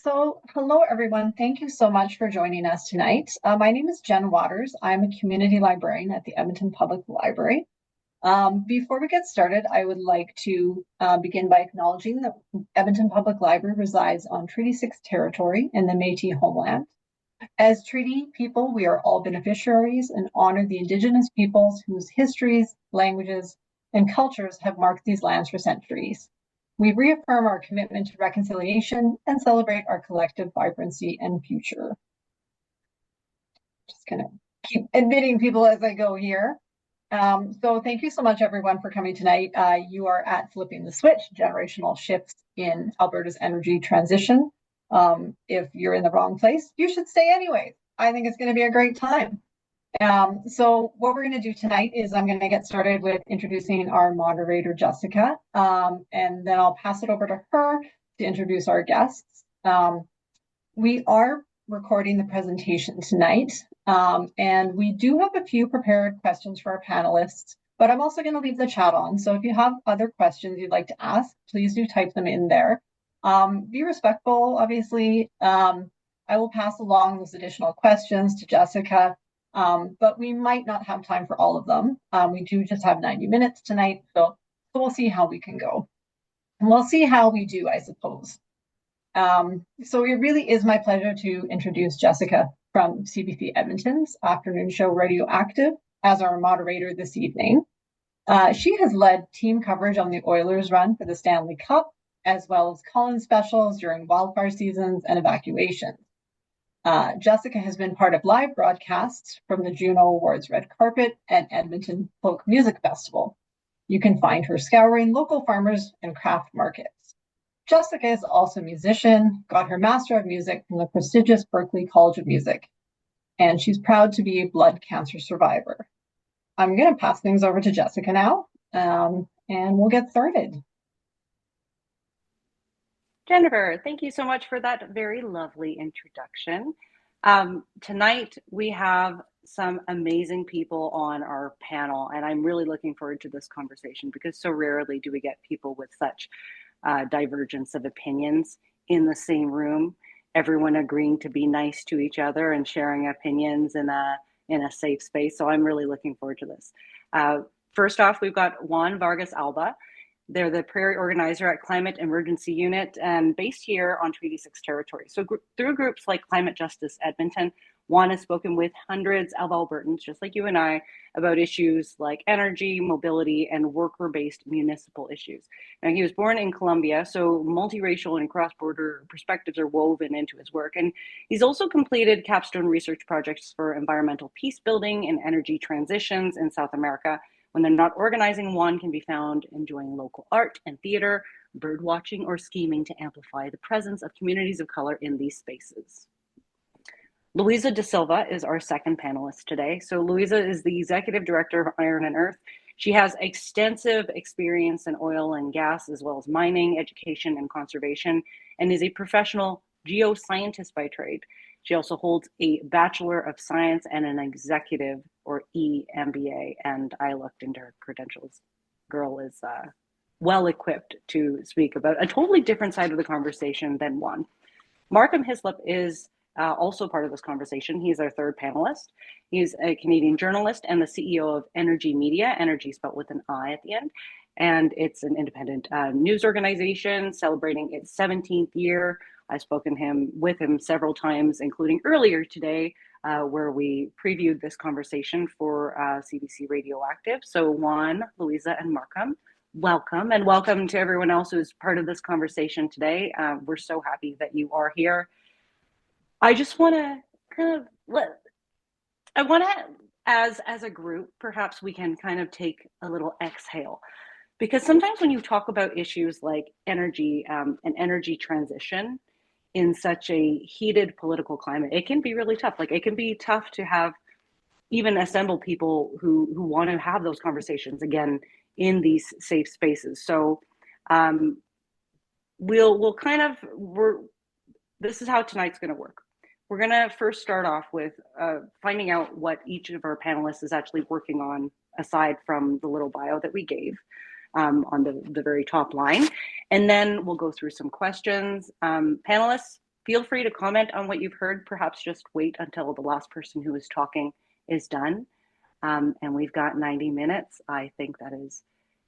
Hello everyone. Thank you so much for joining us tonight. My name is Jen Waters. I'm a community librarian at the Edmonton Public Library. Before we get started, I would like to begin by acknowledging that Edmonton Public Library resides on Treaty 6 territory in the Métis homeland. As treaty people, we are all beneficiaries and honor the Indigenous peoples whose histories, languages, and cultures have marked these lands for centuries. We reaffirm our commitment to reconciliation and celebrate our collective vibrancy and future. Just gonna keep admitting people as I go here. So thank you so much everyone for coming tonight. You are at Flipping the Switch, Generational Shifts in Alberta's Energy Transition. If you're in the wrong place, you should stay anyways. I think it's gonna be a great time. So what we're going to do tonight is I'm going to get started with introducing our moderator, Jessica, and then I'll pass it over to her to introduce our guests. We are recording the presentation tonight, and we do have a few prepared questions for our panelists, but I'm also going to leave the chat on. So if you have other questions you'd like to ask, please do type them in there. Be respectful, obviously. I will pass along those additional questions to Jessica. But we might not have time for all of them. We do just have 90 minutes tonight, so we'll see how we can go. And we'll see how we do, I suppose. So it really is my pleasure to introduce Jessica from CBC Edmonton's afternoon show Radioactive as our moderator this evening. She has led team coverage on the Oilers run for the Stanley Cup, as well as call-in specials during wildfire seasons and evacuations. Jessica has been part of live broadcasts from the Juno Awards Red Carpet and Edmonton Folk Music Festival. You can find her scouring local farmers and craft markets. Jessica is also a musician, got her Master of Music from the prestigious Berklee College of Music, and she's proud to be a blood cancer survivor. I'm going to pass things over to Jessica now, and we'll get started. Jennifer, thank you so much for that very lovely introduction. Tonight we have some amazing people on our panel, and I'm really looking forward to this conversation because so rarely do we get people with such divergence of opinions in the same room, everyone agreeing to be nice to each other and sharing opinions in a safe space. So I'm really looking forward to this. First off, we've got Juan Vargas Alba. They're the Prairie Organizer at Climate Emergency Unit and based here on Treaty 6 territory. So through groups like Climate Justice Edmonton, Juan has spoken with hundreds of Albertans, just like you and I, about issues like energy, mobility, and worker-based municipal issues. Now, he was born in Colombia, so multiracial and cross-border perspectives are woven into his work. And he's also completed capstone research projects for environmental peace building and energy transitions in South America. When they're not organizing, Juan can be found enjoying local art and theater, bird watching, or scheming to amplify the presence of communities of color in these spaces. Luisa de Silva is our second panelist today. So Luisa is the Executive Director of Iron and Earth. She has extensive experience in oil and gas, as well as mining, education, and conservation, and is a professional geoscientist by trade. She also holds a Bachelor of Science and an Executive or EMBA, and I looked into her credentials. Girl is well equipped to speak about a totally different side of the conversation than Juan. Markham Hislop is also part of this conversation. He's our third panelist. He's a Canadian journalist and the CEO of Energi Media, Energy spelled with an I at the end. And it's an independent news organization celebrating its 17th year. I've spoken with him several times, including earlier today, where we previewed this conversation for CBC Radioactive. So Juan, Luisa, and Markham, welcome. And welcome to everyone else who's part of this conversation today. We're so happy that you are here. I just want to as a group, perhaps we can kind of take a little exhale. Because sometimes when you talk about issues like energy and energy transition in such a heated political climate, it can be really tough. Like it can be tough to have even assemble people who want to have those conversations again in these safe spaces. So this is how tonight's going to work. We're going to first start off with finding out what each of our panelists is actually working on aside from the little bio that we gave on the very top line. And then we'll go through some questions. Panelists, Feel free to comment on what you've heard. Perhaps just wait until the last person who is talking is done. And we've got 90 minutes. I think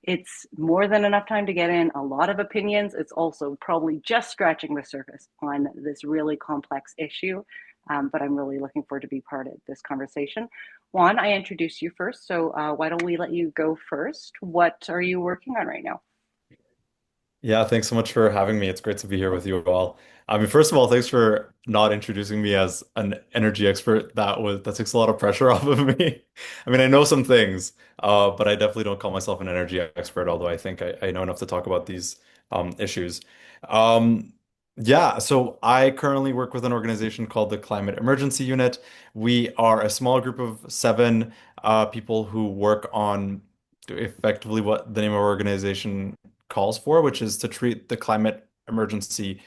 it's more than enough time to get in a lot of opinions. It's also probably just scratching the surface on this really complex issue. But I'm really looking forward to be part of this conversation. Juan, I introduced you first, so why don't we let you go first? What are you working on right now? Yeah, thanks so much for having me. It's great to be here with you all. I mean, first of all, thanks for not introducing me as an energy expert. That takes a lot of pressure off of me. I mean, I know some things, but I definitely don't call myself an energy expert, although I think I know enough to talk about these issues. Um, yeah, so I currently work with an organization called the Climate Emergency Unit. We are a small group of seven people who work on effectively what the name of our organization calls for, which is to treat the climate emergency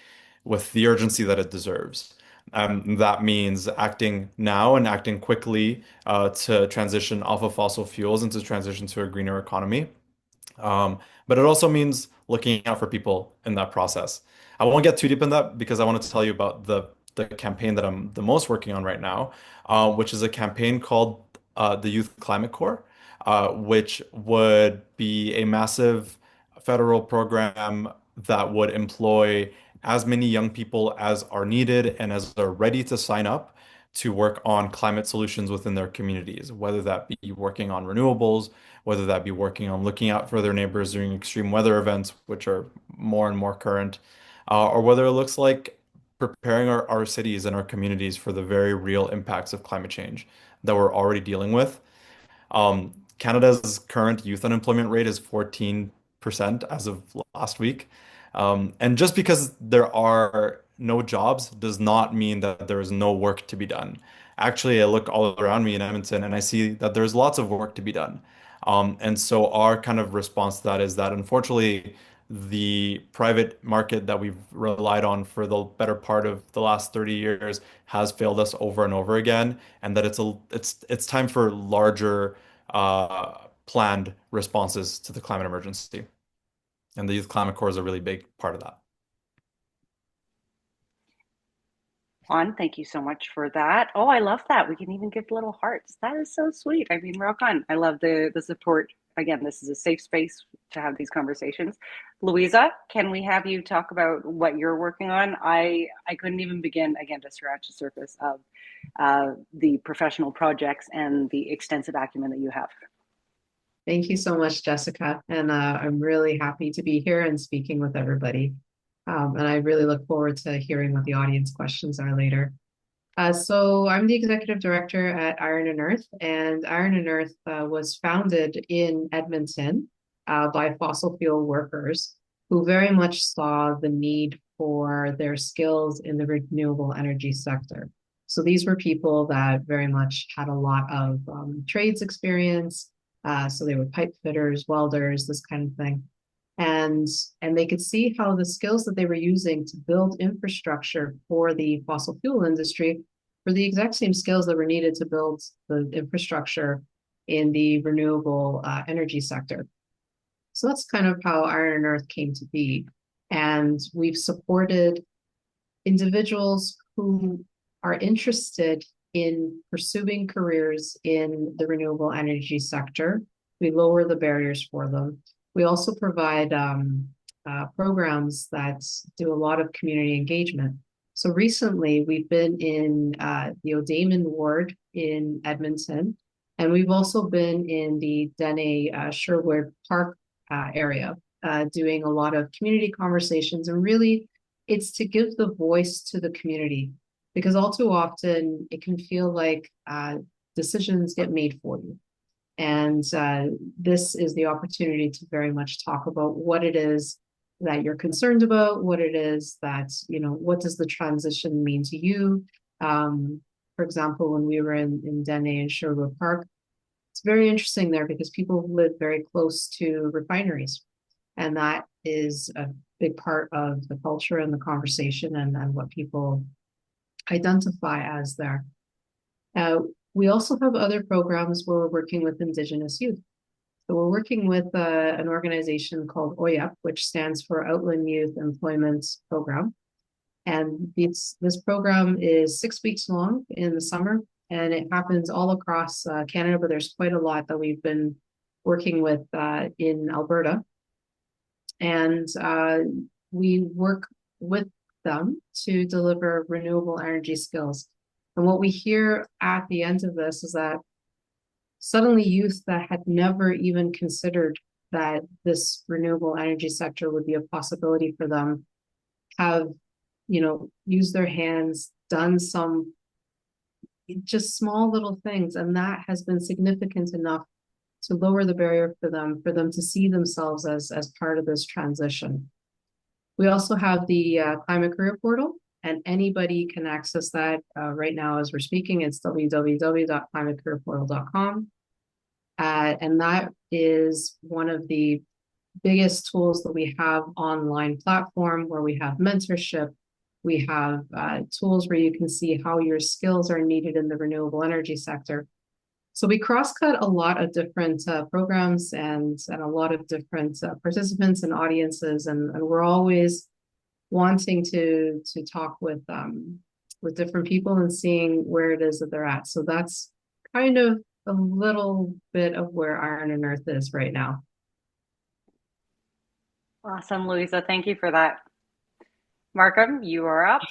with the urgency that it deserves. That means acting now and acting quickly to transition off of fossil fuels and to transition to a greener economy. But it also means looking out for people in that process. I won't get too deep in that because I wanted to tell you about the campaign that I'm the most working on right now, which is a campaign called the Youth Climate Corps, which would be a massive federal program that would employ as many young people as are needed and as are ready to sign up to work on climate solutions within their communities, whether that be working on renewables, whether that be working on looking out for their neighbors during extreme weather events, which are more and more current, or whether it looks like preparing our cities and our communities for the very real impacts of climate change that we're already dealing with. Canada's current youth unemployment rate is 14% as of last week. And just because there are no jobs does not mean that there is no work to be done. Actually, I look all around me in Edmonton and I see that there's lots of work to be done. And so our kind of response to that is that unfortunately, the private market that we've relied on for the better part of the last 30 years has failed us over and over again, and that it's time for larger planned responses to the climate emergency. And the Youth Climate Corps is a really big part of that. Juan, thank you so much for that. Oh, I love that. We can even give little hearts. That is so sweet. I mean, rock on. I love the support. Again, this is a safe space to have these conversations. Luisa, can we have you talk about what you're working on? I couldn't even begin again to scratch the surface of the professional projects and the extensive acumen that you have. Thank you so much, Jessica. And I'm really happy to be here and speaking with everybody. And I really look forward to hearing what the audience questions are later. So I'm the executive director at Iron and Earth, and Iron and Earth was founded in Edmonton by fossil fuel workers who very much saw the need for their skills in the renewable energy sector. So these were people that very much had a lot of trades experience. So they were pipe fitters, welders, this kind of thing. And they could see how the skills that they were using to build infrastructure for the fossil fuel industry were the exact same skills that were needed to build the infrastructure in the renewable energy sector. So that's kind of how Iron and Earth came to be. And we've supported individuals who are interested in pursuing careers in the renewable energy sector. We lower the barriers for them. We also provide programs that do a lot of community engagement. So recently, we've been in the O'Damon ward in Edmonton, and we've also been in the Dene Sherwood Park area, doing a lot of community conversations. And really, it's to give the voice to the community, because all too often it can feel like decisions get made for you. And this is the opportunity to very much talk about what it is that you're concerned about, what it is that, what does the transition mean to you? For example, when we were in Dene and Sherwood Park, it's very interesting there because people live very close to refineries. And that is a big part of the culture and the conversation and what people identify as there. We also have other programs where we're working with Indigenous youth. So we're working with an organization called OYEP, which stands for Outland Youth Employment Program. And this program is 6 weeks long in the summer, and it happens all across Canada, but there's quite a lot that we've been working with in Alberta. And we work with them to deliver renewable energy skills. And what we hear at the end of this is that suddenly youth that had never even considered that this renewable energy sector would be a possibility for them have, used their hands, done some just small little things, and that has been significant enough to lower the barrier for them to see themselves as part of this transition. We also have the climate career portal, and anybody can access that right now as we're speaking. It's www.climatecareerportal.com. And that is one of the biggest tools that we have online platform, where we have mentorship. We have tools where you can see how your skills are needed in the renewable energy sector. So we cross-cut a lot of different programs and a lot of different participants and audiences, and we're always wanting to talk with different people and seeing where it is that they're at. So that's kind of a little bit of where Iron and Earth is right now. Awesome, Luisa. Thank you for that. Markham, you are up.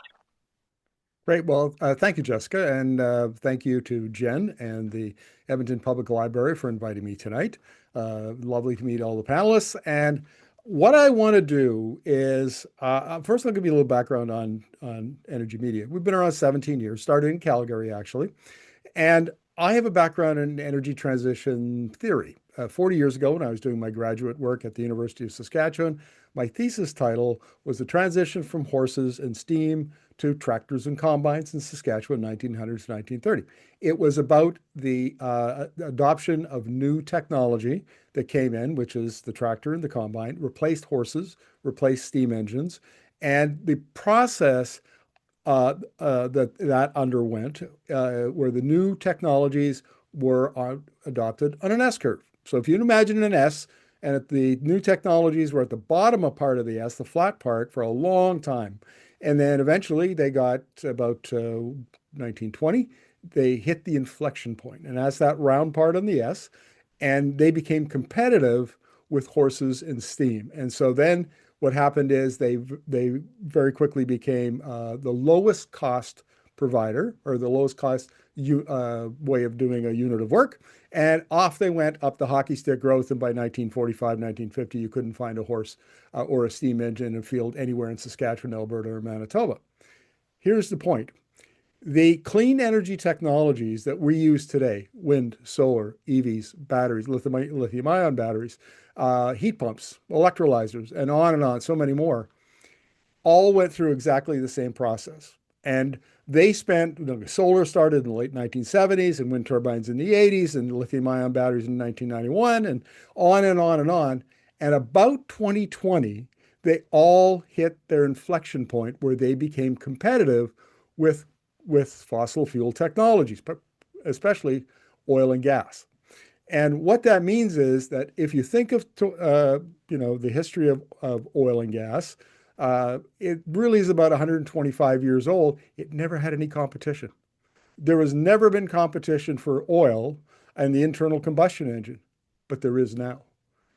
Great. Well, thank you, Jessica, and thank you to Jen and the Edmonton Public Library for inviting me tonight. Lovely to meet all the panelists. And what I want to do is, first I'll give you a little background on Energy Media. We've been around 17 years, started in Calgary, actually. And I have a background in energy transition theory. 40 years ago, when I was doing my graduate work at the University of Saskatchewan, my thesis title was The Transition from Horses and Steam to Tractors and Combines in Saskatchewan, 1900 to 1930. It was about the adoption of new technology that came in, which is the tractor and the combine, replaced horses, replaced steam engines, and the process that underwent, where the new technologies were adopted on an S curve. So if you imagine an S, and the new technologies were at the bottom of part of the S, the flat part, for a long time. And then eventually they got about 1920, they hit the inflection point. And that's that round part on the S. And they became competitive with horses and steam. And so then what happened is they very quickly became the lowest cost provider, or the lowest cost way of doing a unit of work. And off they went up the hockey stick growth. And by 1945, 1950, you couldn't find a horse or a steam engine in a field anywhere in Saskatchewan, Alberta, or Manitoba. Here's the point. The clean energy technologies that we use today, wind, solar, EVs, batteries, lithium-ion batteries, heat pumps, electrolyzers, and on, so many more, all went through exactly the same process. And they solar started in the late 1970s, and wind turbines in the 80s, and lithium-ion batteries in 1991, and on and on and on. And about 2020, they all hit their inflection point where they became competitive with fossil fuel technologies, but especially oil and gas. And what that means is that if you think of the history of oil and gas, it really is about 125 years old. It never had any competition. There has never been competition for oil and the internal combustion engine, but there is now.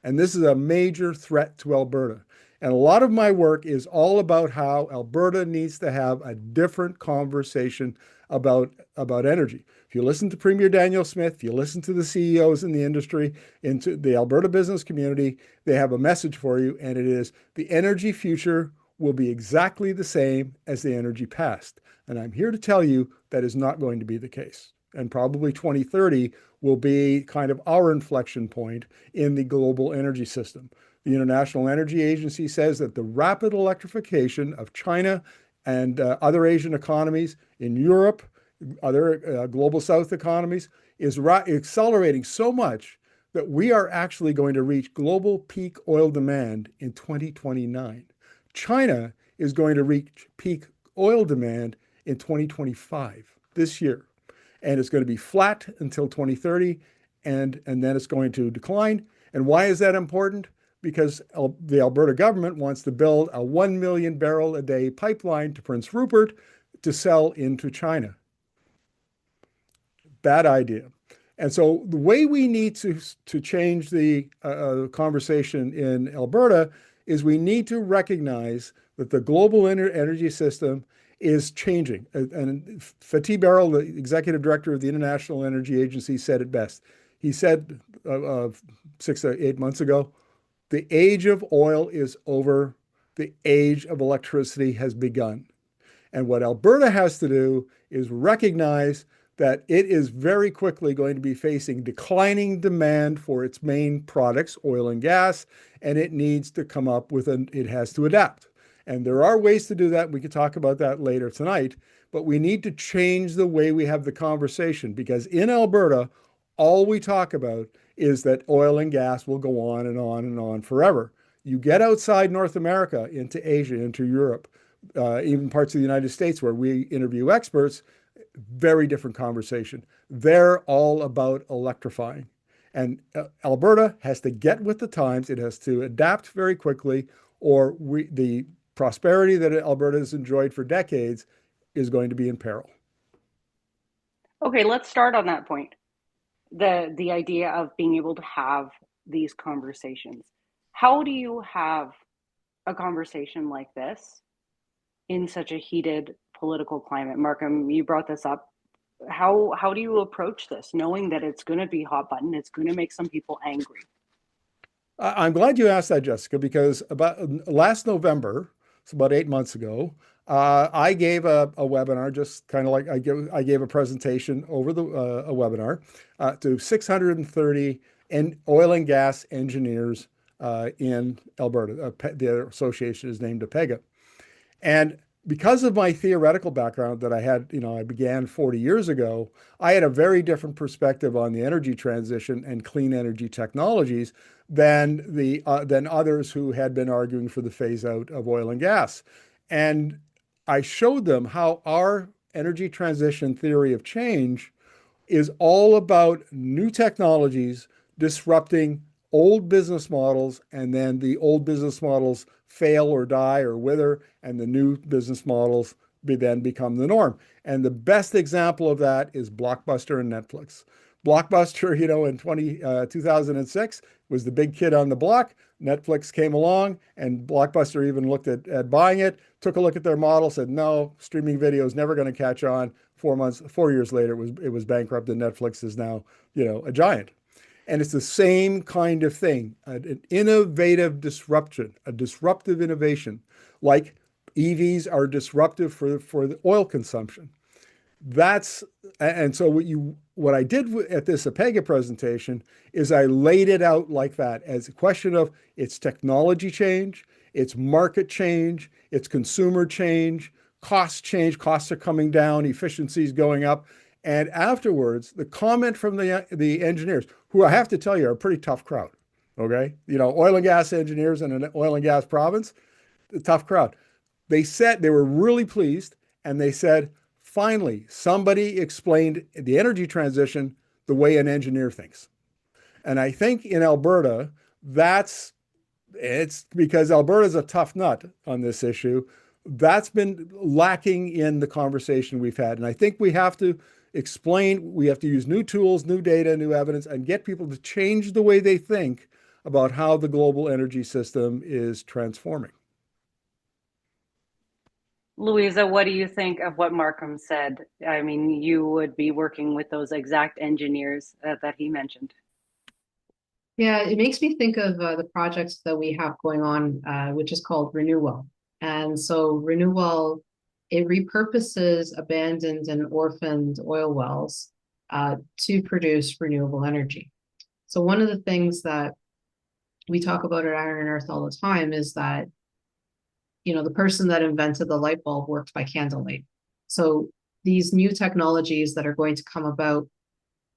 And this is a major threat to Alberta. And a lot of my work is all about how Alberta needs to have a different conversation about energy. If you listen to Premier Daniel Smith, if you listen to the CEOs in the industry, into the Alberta business community, they have a message for you, and it is the energy future will be exactly the same as the energy past. And I'm here to tell you that is not going to be the case. And probably 2030 will be kind of our inflection point in the global energy system. The International Energy Agency says that the rapid electrification of China and other Asian economies, in Europe, other global South economies, is accelerating so much that we are actually going to reach global peak oil demand in 2029. China is going to reach peak oil demand in 2025, this year. And it's going to be flat until 2030, and then it's going to decline. And why is that important? because the Alberta government wants to build a 1 million barrel a day pipeline to Prince Rupert to sell into China. Bad idea. And so the way we need to change the conversation in Alberta is we need to recognize that the global energy system is changing. And Fatih Birol, the executive director of the International Energy Agency, said it best. He said 6 or 8 months ago, the age of oil is over. The age of electricity has begun. And what Alberta has to do is recognize that it is very quickly going to be facing declining demand for its main products, oil and gas, and it needs to come up with it has to adapt. And there are ways to do that. We could talk about that later tonight, but we need to change the way we have the conversation, because in Alberta, all we talk about is that oil and gas will go on and on and on forever. You get outside North America into Asia, into Europe, even parts of the United States where we interview experts, very different conversation. They're all about electrifying. And Alberta has to get with the times. It has to adapt very quickly, or the prosperity that Alberta has enjoyed for decades is going to be in peril. Okay, let's start on that point. The idea of being able to have these conversations. How do you have a conversation like this in such a heated political climate? Markham, you brought this up. How do you approach this, knowing that it's going to be hot button, it's going to make some people angry? I'm glad you asked that, Jessica, because about last November, it's about 8 months ago, I gave a webinar, just kind of like I gave a presentation over a webinar to 630 oil and gas engineers in Alberta. The association is named APEGA. And because of my theoretical background that I had, I began 40 years ago, I had a very different perspective on the energy transition and clean energy technologies than others who had been arguing for the phase out of oil and gas. And I showed them how our energy transition theory of change is all about new technologies disrupting old business models, and then the old business models fail or die or wither, and the new business models then become the norm. And the best example of that is Blockbuster and Netflix. Blockbuster, in 2006 was the big kid on the block. Netflix came along, and Blockbuster even looked at buying it, took a look at their model, said, no, streaming video is never going to catch on. 4 years later, it was bankrupt, and Netflix is now, a giant. And it's the same kind of thing, an innovative disruption, a disruptive innovation, like EVs are disruptive for the oil consumption. And so what I did at this APEGA presentation is I laid it out like that, as a question of its technology change, its market change, its consumer change, costs are coming down, efficiencies going up. And afterwards, the comment from the engineers, who I have to tell you are a pretty tough crowd, okay? Oil and gas engineers in an oil and gas province, a tough crowd. They said they were really pleased, and they said, finally, somebody explained the energy transition the way an engineer thinks. And I think in Alberta, it's because Alberta's a tough nut on this issue. That's been lacking in the conversation we've had. And I think we have to we have to use new tools, new data, new evidence, and get people to change the way they think about how the global energy system is transforming. Luisa, what do you think of what Markham said? I mean, you would be working with those exact engineers that he mentioned. Yeah, it makes me think of the projects that we have going on, which is called Renewable. And so Renewable, it repurposes abandoned and orphaned oil wells to produce renewable energy. So one of the things that we talk about at Iron and Earth all the time is that, the person that invented the light bulb worked by candlelight. So these new technologies that are going to come about,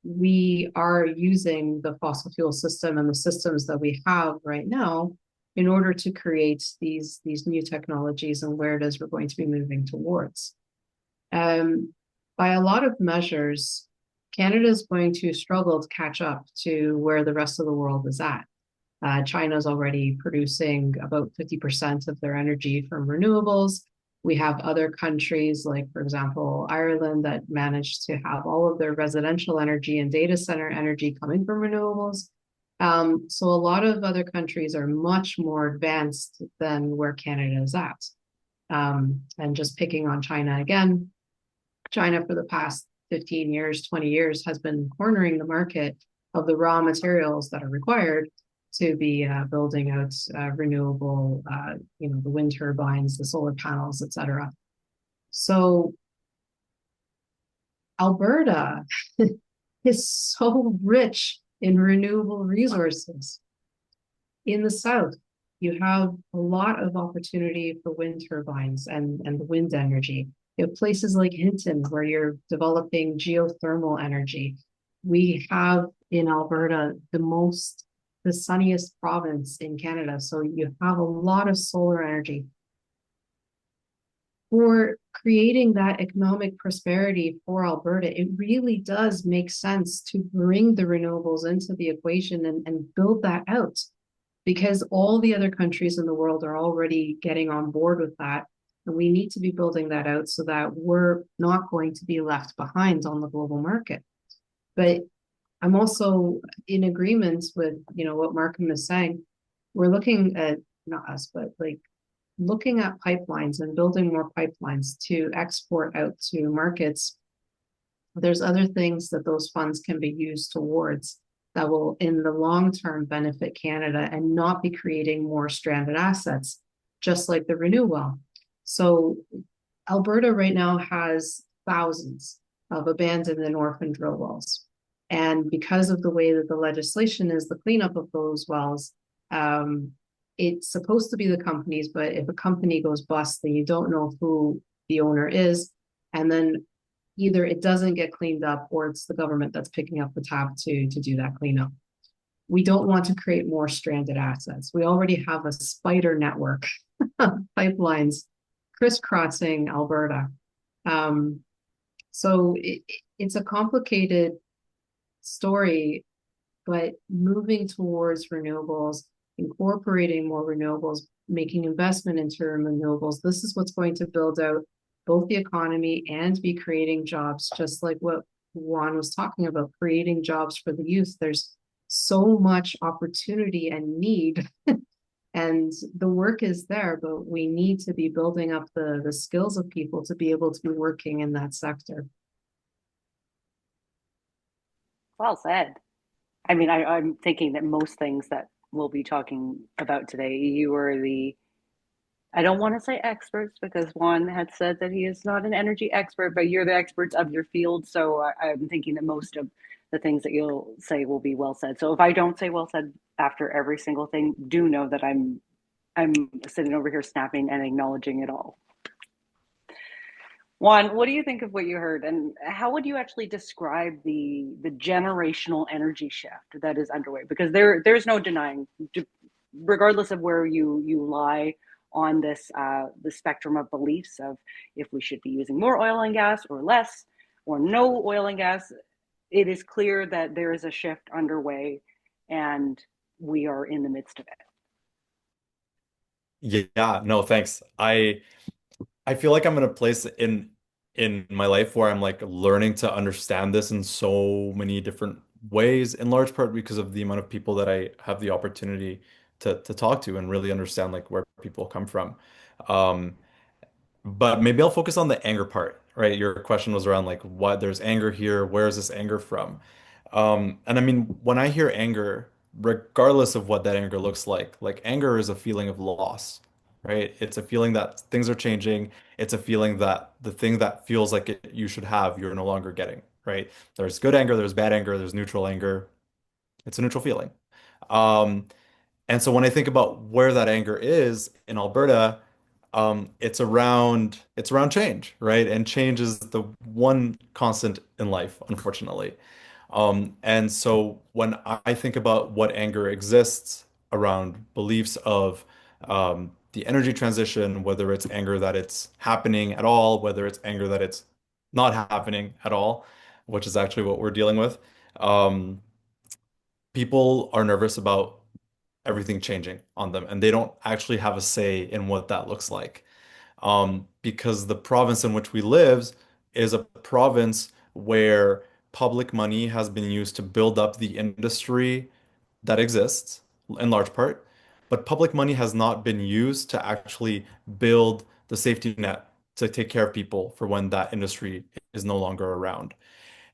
we are using the fossil fuel system and the systems that we have right now in order to create these new technologies and where it is we're going to be moving towards. By a lot of measures, Canada is going to struggle to catch up to where the rest of the world is at. China's already producing about 50% of their energy from renewables. We have other countries like, for example, Ireland that managed to have all of their residential energy and data center energy coming from renewables. So a lot of other countries are much more advanced than where Canada is at. And just picking on China again, China for the past 15 years, 20 years has been cornering the market of the raw materials that are required to be building out renewable, the wind turbines, the solar panels, etc. So Alberta is so rich in renewable resources. In the south, you have a lot of opportunity for wind turbines and the wind energy. You have places like Hinton where you're developing geothermal energy. We have in Alberta the sunniest province in Canada, so you have a lot of solar energy. For creating that economic prosperity for Alberta, it really does make sense to bring the renewables into the equation and build that out, because all the other countries in the world are already getting on board with that. And we need to be building that out so that we're not going to be left behind on the global market. But I'm also in agreement with, what Markham is saying. We're looking at, not us, but like looking at pipelines and building more pipelines to export out to markets. There's other things that those funds can be used towards that will, in the long term, benefit Canada and not be creating more stranded assets, just like the Renewable. So Alberta right now has thousands of abandoned and orphaned drill wells. And because of the way that the legislation is, the cleanup of those wells, it's supposed to be the companies, but if a company goes bust, then you don't know who the owner is. And then either it doesn't get cleaned up or it's the government that's picking up the tab to do that cleanup. We don't want to create more stranded assets. We already have a spider network of pipelines crisscrossing Alberta. So it's a complicated story, but moving towards renewables, incorporating more renewables, making investment into renewables, this is what's going to build out both the economy and be creating jobs, just like what Juan was talking about, creating jobs for the youth. There's so much opportunity and need and the work is there, but we need to be building up the skills of people to be able to be working in that sector. Well said. I mean, I'm thinking that most things that we'll be talking about today, you are I don't want to say experts because Juan had said that he is not an energy expert, but you're the experts of your field. So I'm thinking that most of the things that you'll say will be well said. So if I don't say well said after every single thing, do know that I'm sitting over here snapping and acknowledging it all. Juan, what do you think of what you heard, and how would you actually describe the generational energy shift that is underway? Because there's no denying, regardless of where you lie on this the spectrum of beliefs of if we should be using more oil and gas or less or no oil and gas, it is clear that there is a shift underway, and we are in the midst of it. Yeah, no, thanks. I feel like I'm in a place in my life where I'm like learning to understand this in so many different ways, in large part because of the amount of people that I have the opportunity to talk to and really understand like where people come from. Um, but maybe I'll focus on the anger part, right? Your question was around like what there's anger here, where is this anger from? And I mean, when I hear anger, regardless of what that anger looks like anger is a feeling of loss, right? It's a feeling that things are changing. It's a feeling that the thing that feels like you should have, you're no longer getting, right? There's good anger, there's bad anger, there's neutral anger. It's a neutral feeling. Um, and so when I think about where that anger is in Alberta, it's around change, right? And change is the one constant in life, unfortunately. And so when I think about what anger exists around beliefs of the energy transition, whether it's anger that it's happening at all, whether it's anger that it's not happening at all, which is actually what we're dealing with, um, people are nervous about everything changing on them, and they don't actually have a say in what that looks like. Because the province in which we live is a province where public money has been used to build up the industry that exists in large part, but public money has not been used to actually build the safety net to take care of people for when that industry is no longer around.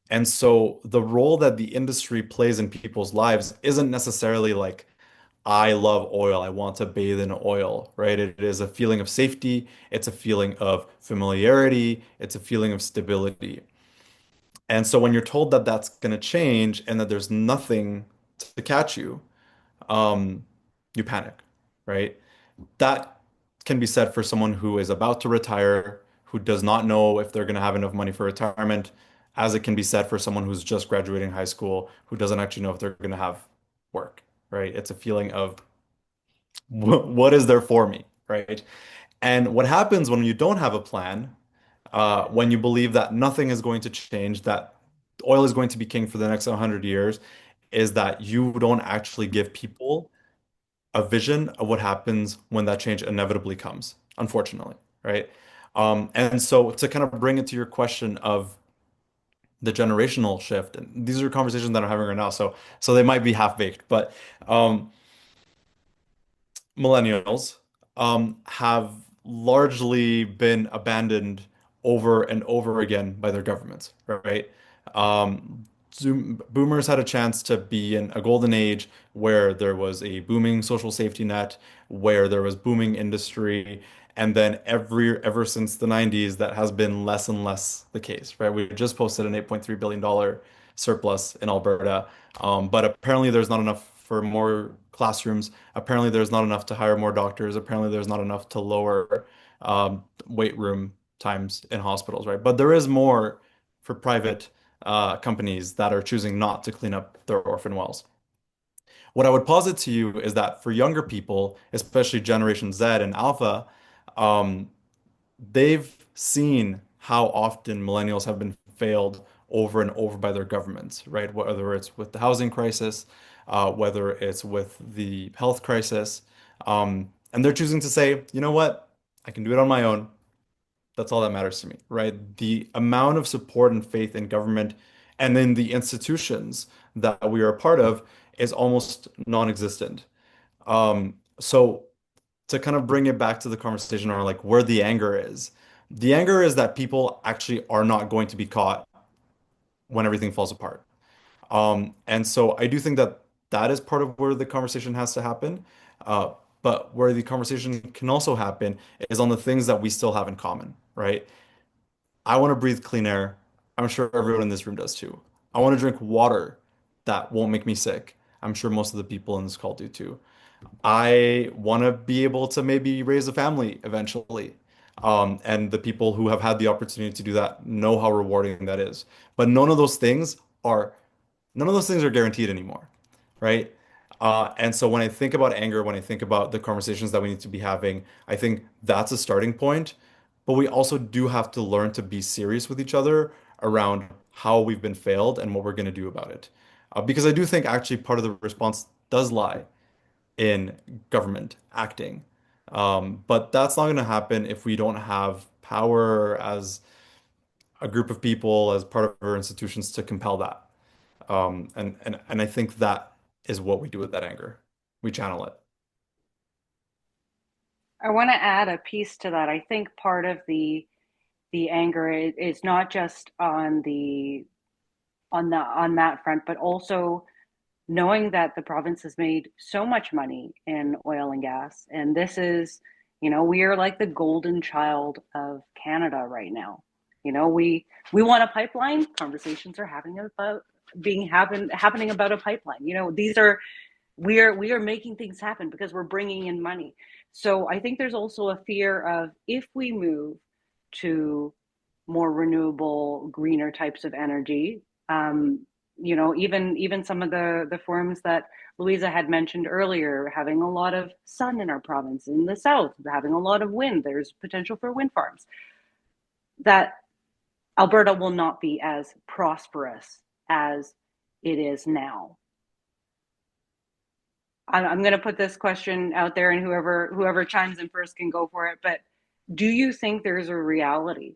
And so the role that the industry plays in people's lives isn't necessarily like, I love oil, I want to bathe in oil, right? It is a feeling of safety, it's a feeling of familiarity, it's a feeling of stability. And so when you're told that that's going to change and that there's nothing to catch you, um, you panic, right? That can be said for someone who is about to retire, who does not know if they're going to have enough money for retirement, as it can be said for someone who's just graduating high school, who doesn't actually know if they're going to have work, right? It's a feeling of what is there for me, right? And what happens when you don't have a plan, when you believe that nothing is going to change, that oil is going to be king for the next 100 years, is that you don't actually give people a vision of what happens when that change inevitably comes, unfortunately, right? And so to kind of bring it to your question of the generational shift, and these are conversations that I'm having right now, so they might be half-baked, but um, millennials have largely been abandoned over and over again by their governments, right? Boomers had a chance to be in a golden age where there was a booming social safety net, where there was booming industry, and then ever since the 90s, that has been less and less the case, right? We just posted an $8.3 billion surplus in Alberta, but apparently there's not enough for more classrooms. Apparently there's not enough to hire more doctors. Apparently there's not enough to lower wait room times in hospitals, right? But there is more for private companies that are choosing not to clean up their orphan wells. What I would posit to you is that for younger people, especially Generation Z and Alpha, um, they've seen how often millennials have been failed over and over by their governments, right? Whether it's with the housing crisis, whether it's with the health crisis, and they're choosing to say, you know what, I can do it on my own. That's all that matters to me, right? The amount of support and faith in government and in the institutions that we are a part of is almost non-existent. So to kind of bring it back to the conversation or like where the anger is that people actually are not going to be caught when everything falls apart. And so I do think that that is part of where the conversation has to happen. Uh, but where the conversation can also happen is on the things that we still have in common, right? I want to breathe clean air. I'm sure everyone in this room does too. I want to drink water that won't make me sick. I'm sure most of the people in this call do too. I want to be able to maybe raise a family eventually. And the people who have had the opportunity to do that know how rewarding that is. But are none of those things are guaranteed anymore, right? And so when I think about anger, when I think about the conversations that we need to be having, I think that's a starting point. But we also do have to learn to be serious with each other around how we've been failed and what we're going to do about it. Because I do think actually part of the response does lie in government acting. But that's not going to happen if we don't have power as a group of people, as part of our institutions to compel that. And I think that is what we do with that anger. We channel it. I want to add a piece to that. I think part of the anger is not just on on that front, but also knowing that the province has made so much money in oil and gas, and this is, we are like the golden child of Canada right now. We want a pipeline. Conversations are happening about a pipeline. These are we are making things happen because we're bringing in money. So I think there's also a fear of, if we move to more renewable, greener types of energy, even some of the forums that Luisa had mentioned earlier, having a lot of sun in our province, in the south, having a lot of wind, there's potential for wind farms, that Alberta will not be as prosperous as it is now. I'm going to put this question out there, and whoever chimes in first can go for it. But do you think there's a reality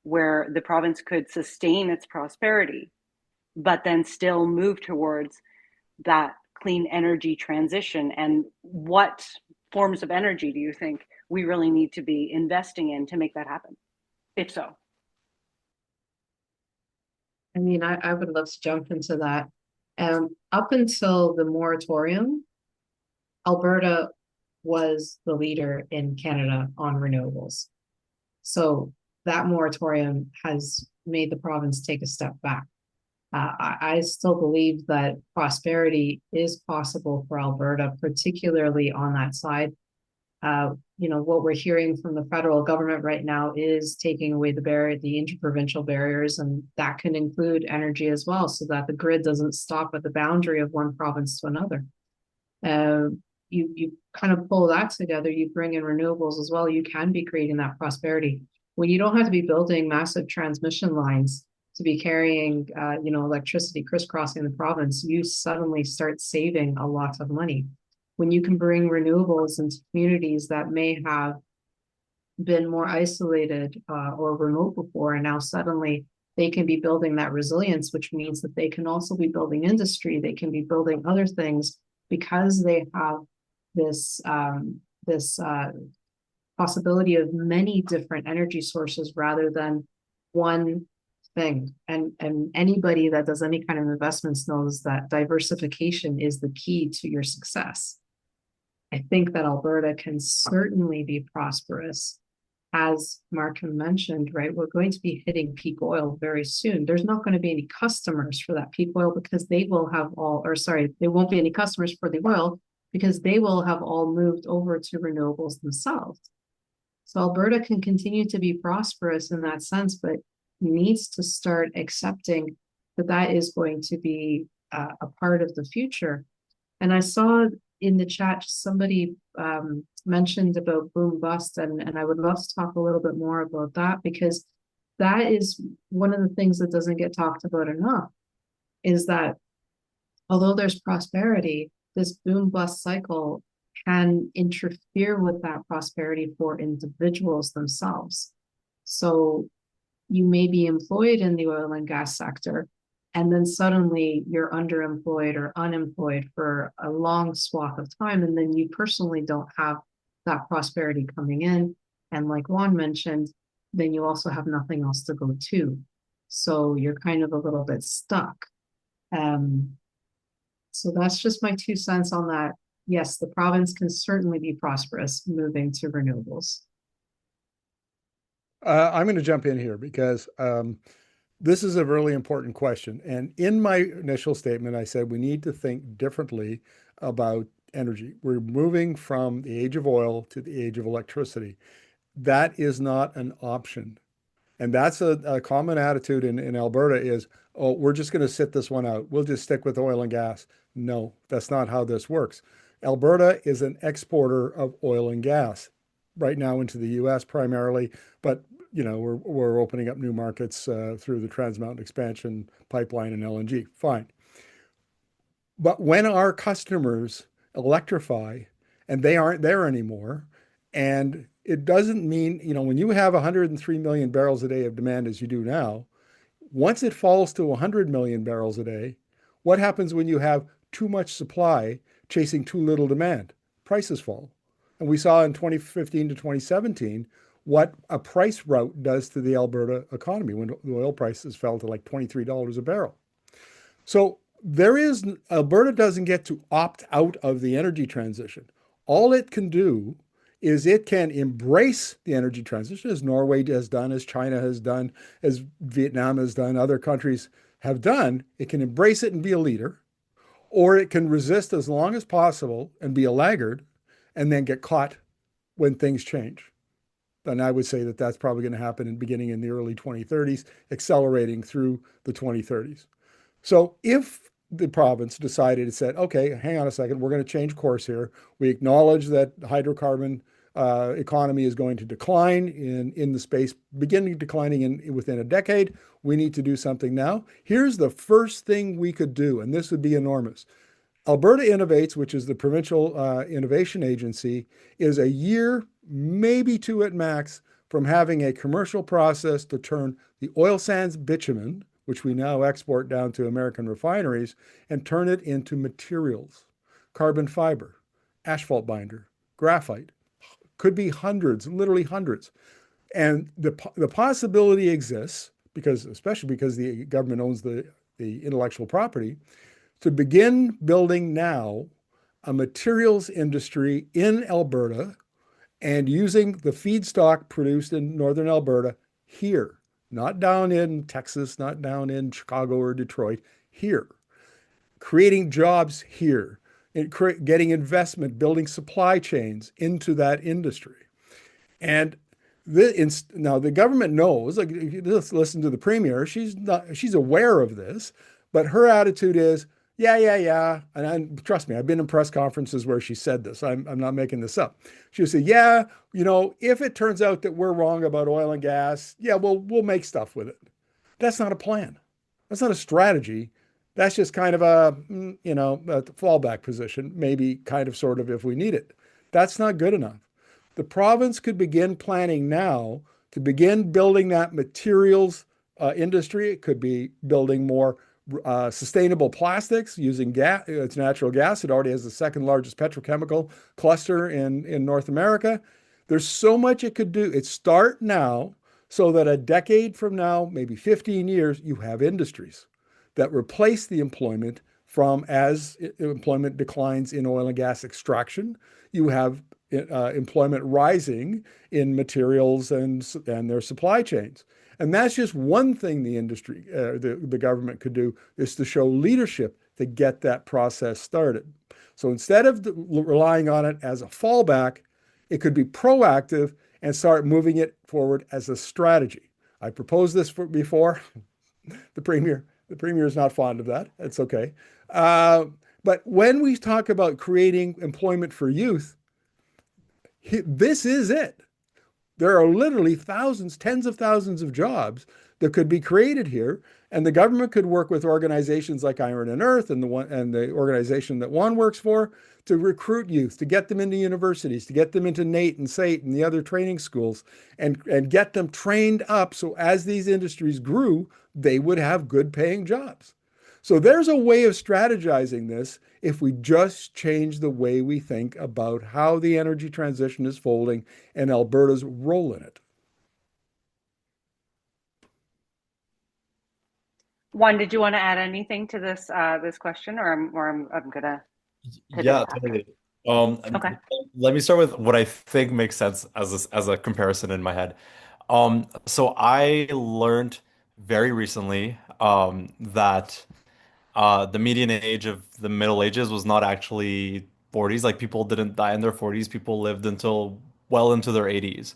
where the province could sustain its prosperity, but then still move towards that clean energy transition? And what forms of energy do you think we really need to be investing in to make that happen, if so? I mean, I would love to jump into that. Up until the moratorium, Alberta was the leader in Canada on renewables. So that moratorium has made the province take a step back. I still believe that prosperity is possible for Alberta, particularly on that side. What we're hearing from the federal government right now is taking away the interprovincial barriers, and that can include energy as well, so that the grid doesn't stop at the boundary of one province to another. You kind of pull that together, you bring in renewables as well, you can be creating that prosperity. When you don't have to be building massive transmission lines to be carrying, electricity crisscrossing the province, you suddenly start saving a lot of money. When you can bring renewables into communities that may have been more isolated or remote before, and now suddenly they can be building that resilience, which means that they can also be building industry, they can be building other things because they have this possibility of many different energy sources rather than one thing. And anybody that does any kind of investments knows that diversification is the key to your success. I think that Alberta can certainly be prosperous. As Markham mentioned, right, we're going to be hitting peak oil very soon. There's not going to be any customers for that peak oil because there won't be any customers for the oil because they will have all moved over to renewables themselves. So Alberta can continue to be prosperous in that sense, but needs to start accepting that that is going to be a part of the future. And I saw in the chat somebody mentioned about boom bust, and I would love to talk a little bit more about that, because that is one of the things that doesn't get talked about enough, is that although there's prosperity, this boom bust cycle can interfere with that prosperity for individuals themselves. So you may be employed in the oil and gas sector, and then suddenly you're underemployed or unemployed for a long swath of time, and then you personally don't have that prosperity coming in. And like Juan mentioned, then you also have nothing else to go to. So you're kind of a little bit stuck. So that's just my 2 cents on that. Yes, the province can certainly be prosperous moving to renewables. I'm going to jump in here because this is a really important question. And in my initial statement, I said we need to think differently about energy. We're moving from the age of oil to the age of electricity. That is not an option. And that's a common attitude in Alberta is, oh, we're just going to sit this one out. We'll just stick with oil and gas. No, that's not how this works. Alberta is an exporter of oil and gas right now into the US primarily, but we're opening up new markets through the Trans Mountain Expansion pipeline and LNG. Fine. But when our customers electrify and they aren't there anymore, and it doesn't mean, when you have 103 million barrels a day of demand as you do now, once it falls to 100 million barrels a day, what happens when you have too much supply chasing too little demand? Prices fall. And we saw in 2015 to 2017 what a price rout does to the Alberta economy when the oil prices fell to like $23 a barrel. So Alberta doesn't get to opt out of the energy transition. All it can do is it can embrace the energy transition, as Norway has done, as China has done, as Vietnam has done, other countries have done. It can embrace it and be a leader, or it can resist as long as possible and be a laggard and then get caught when things change. And I would say that that's probably going to happen beginning in the early 2030s, accelerating through the 2030s. So if the province decided, it said, okay, hang on a second, we're going to change course here. We acknowledge that hydrocarbon economy is going to decline in the space, beginning declining within a decade. We need to do something now. Here's the first thing we could do, and this would be enormous. Alberta Innovates, which is the provincial innovation agency, is a year, maybe two at max, from having a commercial process to turn the oil sands bitumen, which we now export down to American refineries, and turn it into materials, carbon fiber, asphalt binder, graphite. Could be hundreds, literally hundreds. And the possibility exists, because especially because the government owns the intellectual property, to begin building now a materials industry in Alberta and using the feedstock produced in northern Alberta here, not down in Texas, not down in Chicago or Detroit, here, creating jobs here, and getting investment, building supply chains into that industry. And now the government knows, like, let's listen to the premier. She's aware of this, but her attitude is, yeah. And trust me, I've been in press conferences where she said this. I'm not making this up. She'll say, yeah, if it turns out that we're wrong about oil and gas, yeah, we'll make stuff with it. That's not a plan. That's not a strategy. That's just kind of a fallback position, maybe kind of sort of if we need it. That's not good enough. The province could begin planning now to begin building that materials industry. It could be building more sustainable plastics using gas. It's natural gas. It already has the second largest petrochemical cluster in North America. There's so much it could do. It start now so that a decade from now, maybe 15 years, you have industries that replace the employment from as employment declines in oil and gas extraction. You have employment rising in materials and their supply chains. And that's just one thing the industry, the government could do, is to show leadership to get that process started. So instead of relying on it as a fallback, it could be proactive and start moving it forward as a strategy. I proposed this before. The premier is not fond of that. It's okay. But when we talk about creating employment for youth, this is it. There are literally thousands, tens of thousands of jobs that could be created here, and the government could work with organizations like Iron and Earth and the organization that Juan works for to recruit youth, to get them into universities, to get them into NAIT and SAIT and the other training schools, and get them trained up so as these industries grew, they would have good paying jobs. So there's a way of strategizing this if we just change the way we think about how the energy transition is folding and Alberta's role in it. Juan, did you want to add anything to this question, or I'm gonna pivot Yeah, back? totally. Okay. Let me start with what I think makes sense as a comparison in my head. So I learned very recently that the median age of the Middle Ages was not actually 40s. Like, people didn't die in their 40s. People lived until well into their 80s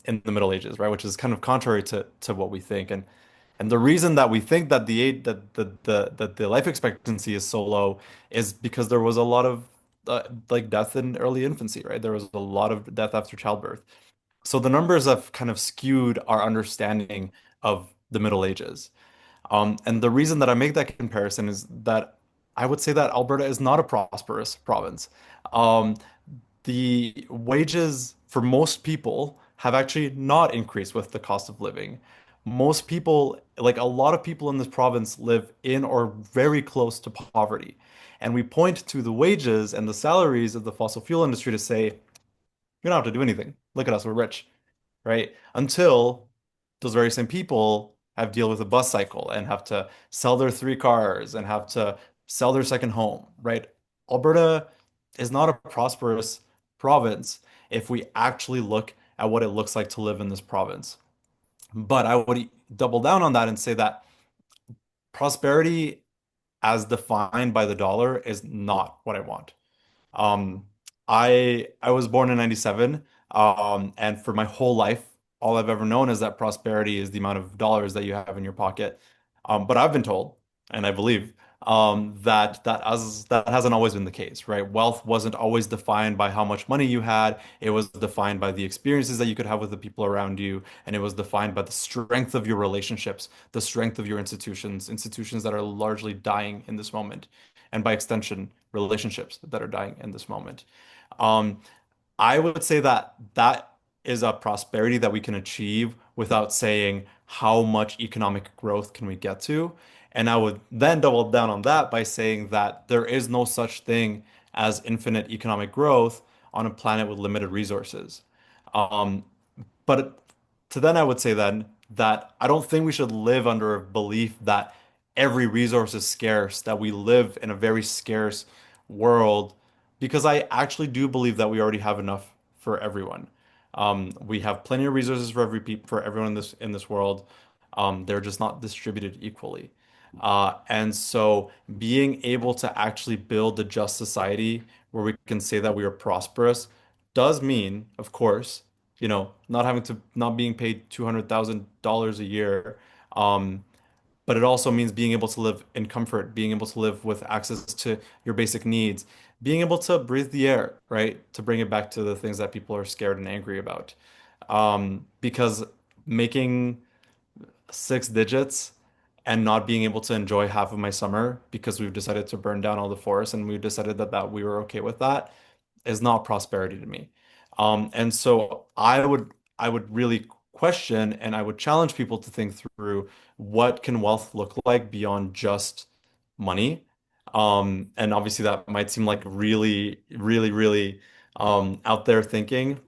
in the Middle Ages, right? Which is kind of contrary to what we think. And the reason that we think that the life expectancy is so low is because there was a lot of like death in early infancy, right? There was a lot of death after childbirth. So the numbers have kind of skewed our understanding of the Middle Ages. And the reason that I make that comparison is that I would say that Alberta is not a prosperous province. Um, the wages for most people have actually not increased with the cost of living. Most people, like a lot of people in this province, live in or very close to poverty. And we point to the wages and the salaries of the fossil fuel industry to say, you don't have to do anything. Look at us, we're rich, right? Until those very same people have deal with a bus cycle and have to sell their three cars and have to sell their second home, right? Alberta is not a prosperous province if we actually look at what it looks like to live in this province. But I would double down on that and say that prosperity as defined by the dollar is not what I want. Um, I was born in 97, and for my whole life, all I've ever known is that prosperity is the amount of dollars that you have in your pocket. But I've been told, and I believe, that hasn't always been the case, right? Wealth wasn't always defined by how much money you had. It was defined by the experiences that you could have with the people around you, and it was defined by the strength of your relationships, the strength of your institutions that are largely dying in this moment. and by extension, relationships that are dying in this moment. Um, I would say that that is a prosperity that we can achieve without saying how much economic growth can we get to. And I would then double down on that by saying that there is no such thing as infinite economic growth on a planet with limited resources. Um, but to then I would say then that I don't think we should live under a belief that every resource is scarce, that we live in a very scarce world, because I actually do believe that we already have enough for everyone. We have plenty of resources for for everyone in this world. They're just not distributed equally. And so being able to actually build a just society where we can say that we are prosperous does mean, of course, not being paid $200,000 a year. But it also means being able to live in comfort, being able to live with access to your basic needs, being able to breathe the air, right? To bring it back to the things that people are scared and angry about. Because making 6 digits and not being able to enjoy half of my summer because we've decided to burn down all the forests and we decided that we were okay with that is not prosperity to me. And so I would really question and I would challenge people to think through what can wealth look like beyond just money. And obviously that might seem like really, really, really out there thinking.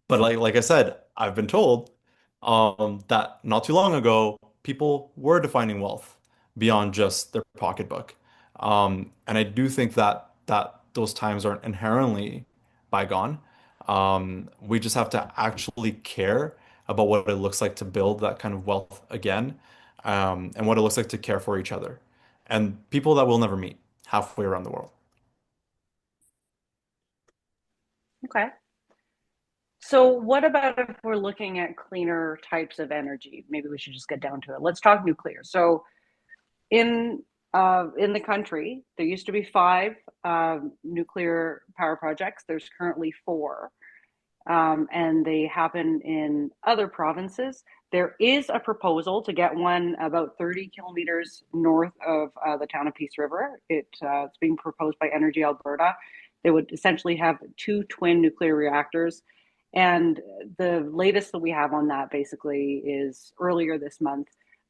But like I said, I've been told that not too long ago, people were defining wealth beyond just their pocketbook. And I do think that those times aren't inherently bygone. We just have to actually care about what it looks like to build that kind of wealth again, and what it looks like to care for each other and people that we'll never meet halfway around the world. Okay. So what about if we're looking at cleaner types of energy? Maybe we should just get down to it. Let's talk nuclear. So in the country, there used to be 5 nuclear power projects. There's currently 4, and they happen in other provinces. There is a proposal to get one about 30 kilometers north of the town of Peace River. It's being proposed by Energi Alberta. They would essentially have 2 twin nuclear reactors. And the latest that we have on that basically is earlier this month,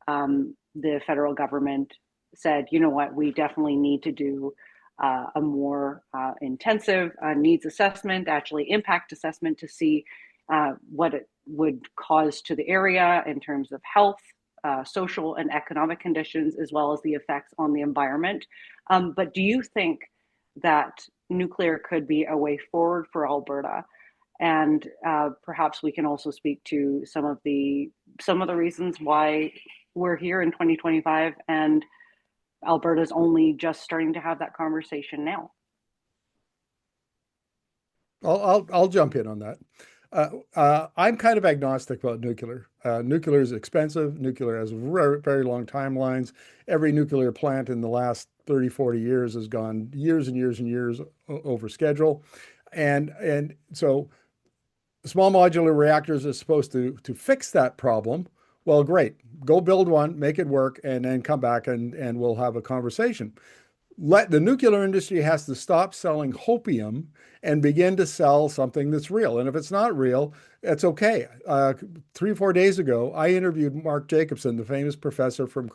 the federal government said, you know what, we definitely need to do a more intensive needs assessment, actually impact assessment, to see what it would cause to the area in terms of health, social and economic conditions, as well as the effects on the environment. But do you think that nuclear could be a way forward for Alberta? And perhaps we can also speak to some of the reasons why we're here in 2025 and Alberta's only just starting to have that conversation now. I'll jump in on that. I'm kind of agnostic about nuclear. Nuclear is expensive. Nuclear has very, very long timelines. Every nuclear plant in the last 30, 40 years has gone years and years and years over schedule. And so small modular reactors are supposed to fix that problem. Well, great. Go build one, make it work, and then come back and we'll have a conversation. The nuclear industry has to stop selling hopium and begin to sell something that's real. And if it's not real, it's okay. 3 or 4 days ago, I interviewed Mark Jacobson, the famous professor from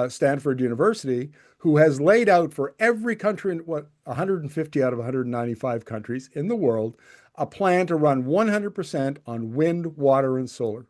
Stanford University, who has laid out for every country, 150 out of 195 countries in the world, a plan to run 100% on wind, water, and solar.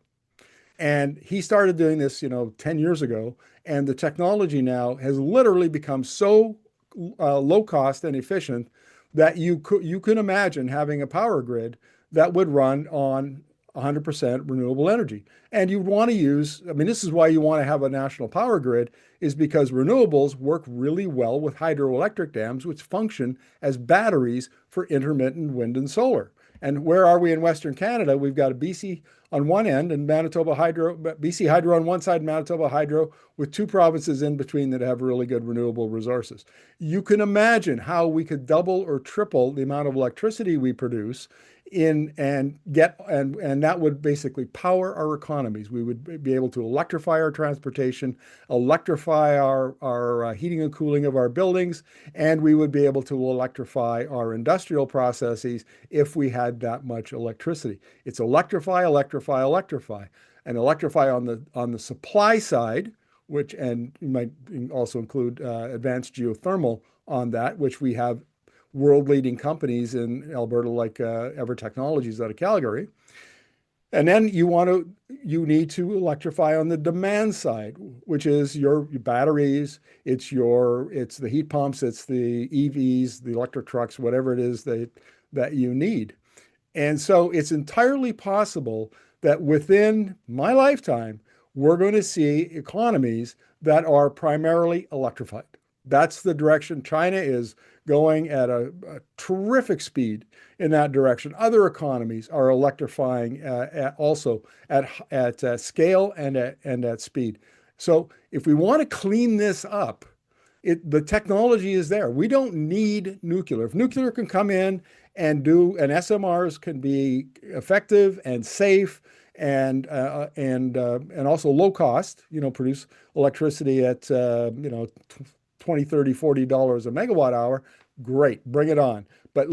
And he started doing this, 10 years ago. And the technology now has literally become so low cost and efficient that you can imagine having a power grid that would run on 100% renewable energy. And you want to use, this is why you want to have a national power grid, is because renewables work really well with hydroelectric dams, which function as batteries for intermittent wind and solar. And where are we in Western Canada? We've got a BC on one end and Manitoba Hydro, BC Hydro on one side, Manitoba Hydro, with 2 provinces in between that have really good renewable resources. You can imagine how we could double or triple the amount of electricity we produce in and get and that would basically power our economies. We would be able to electrify our transportation, electrify our heating and cooling of our buildings, and we would be able to electrify our industrial processes if we had that much electricity. It's electrify, electrify, electrify, and electrify on the supply side, which and you might also include advanced geothermal on that, which we have world-leading companies in Alberta like Ever Technologies out of Calgary. And then you need to electrify on the demand side, which is your batteries, it's the heat pumps, it's the EVs, the electric trucks, whatever it is that you need. And so it's entirely possible that within my lifetime, we're going to see economies that are primarily electrified. That's the direction China is going at a terrific speed in that direction. Other economies are electrifying also at scale and at speed. So if we want to clean this up, the technology is there. We don't need nuclear. If nuclear can come in and SMRs can be effective and safe and also low cost, produce electricity at 20, 30, $40 a megawatt hour, great, bring it on. But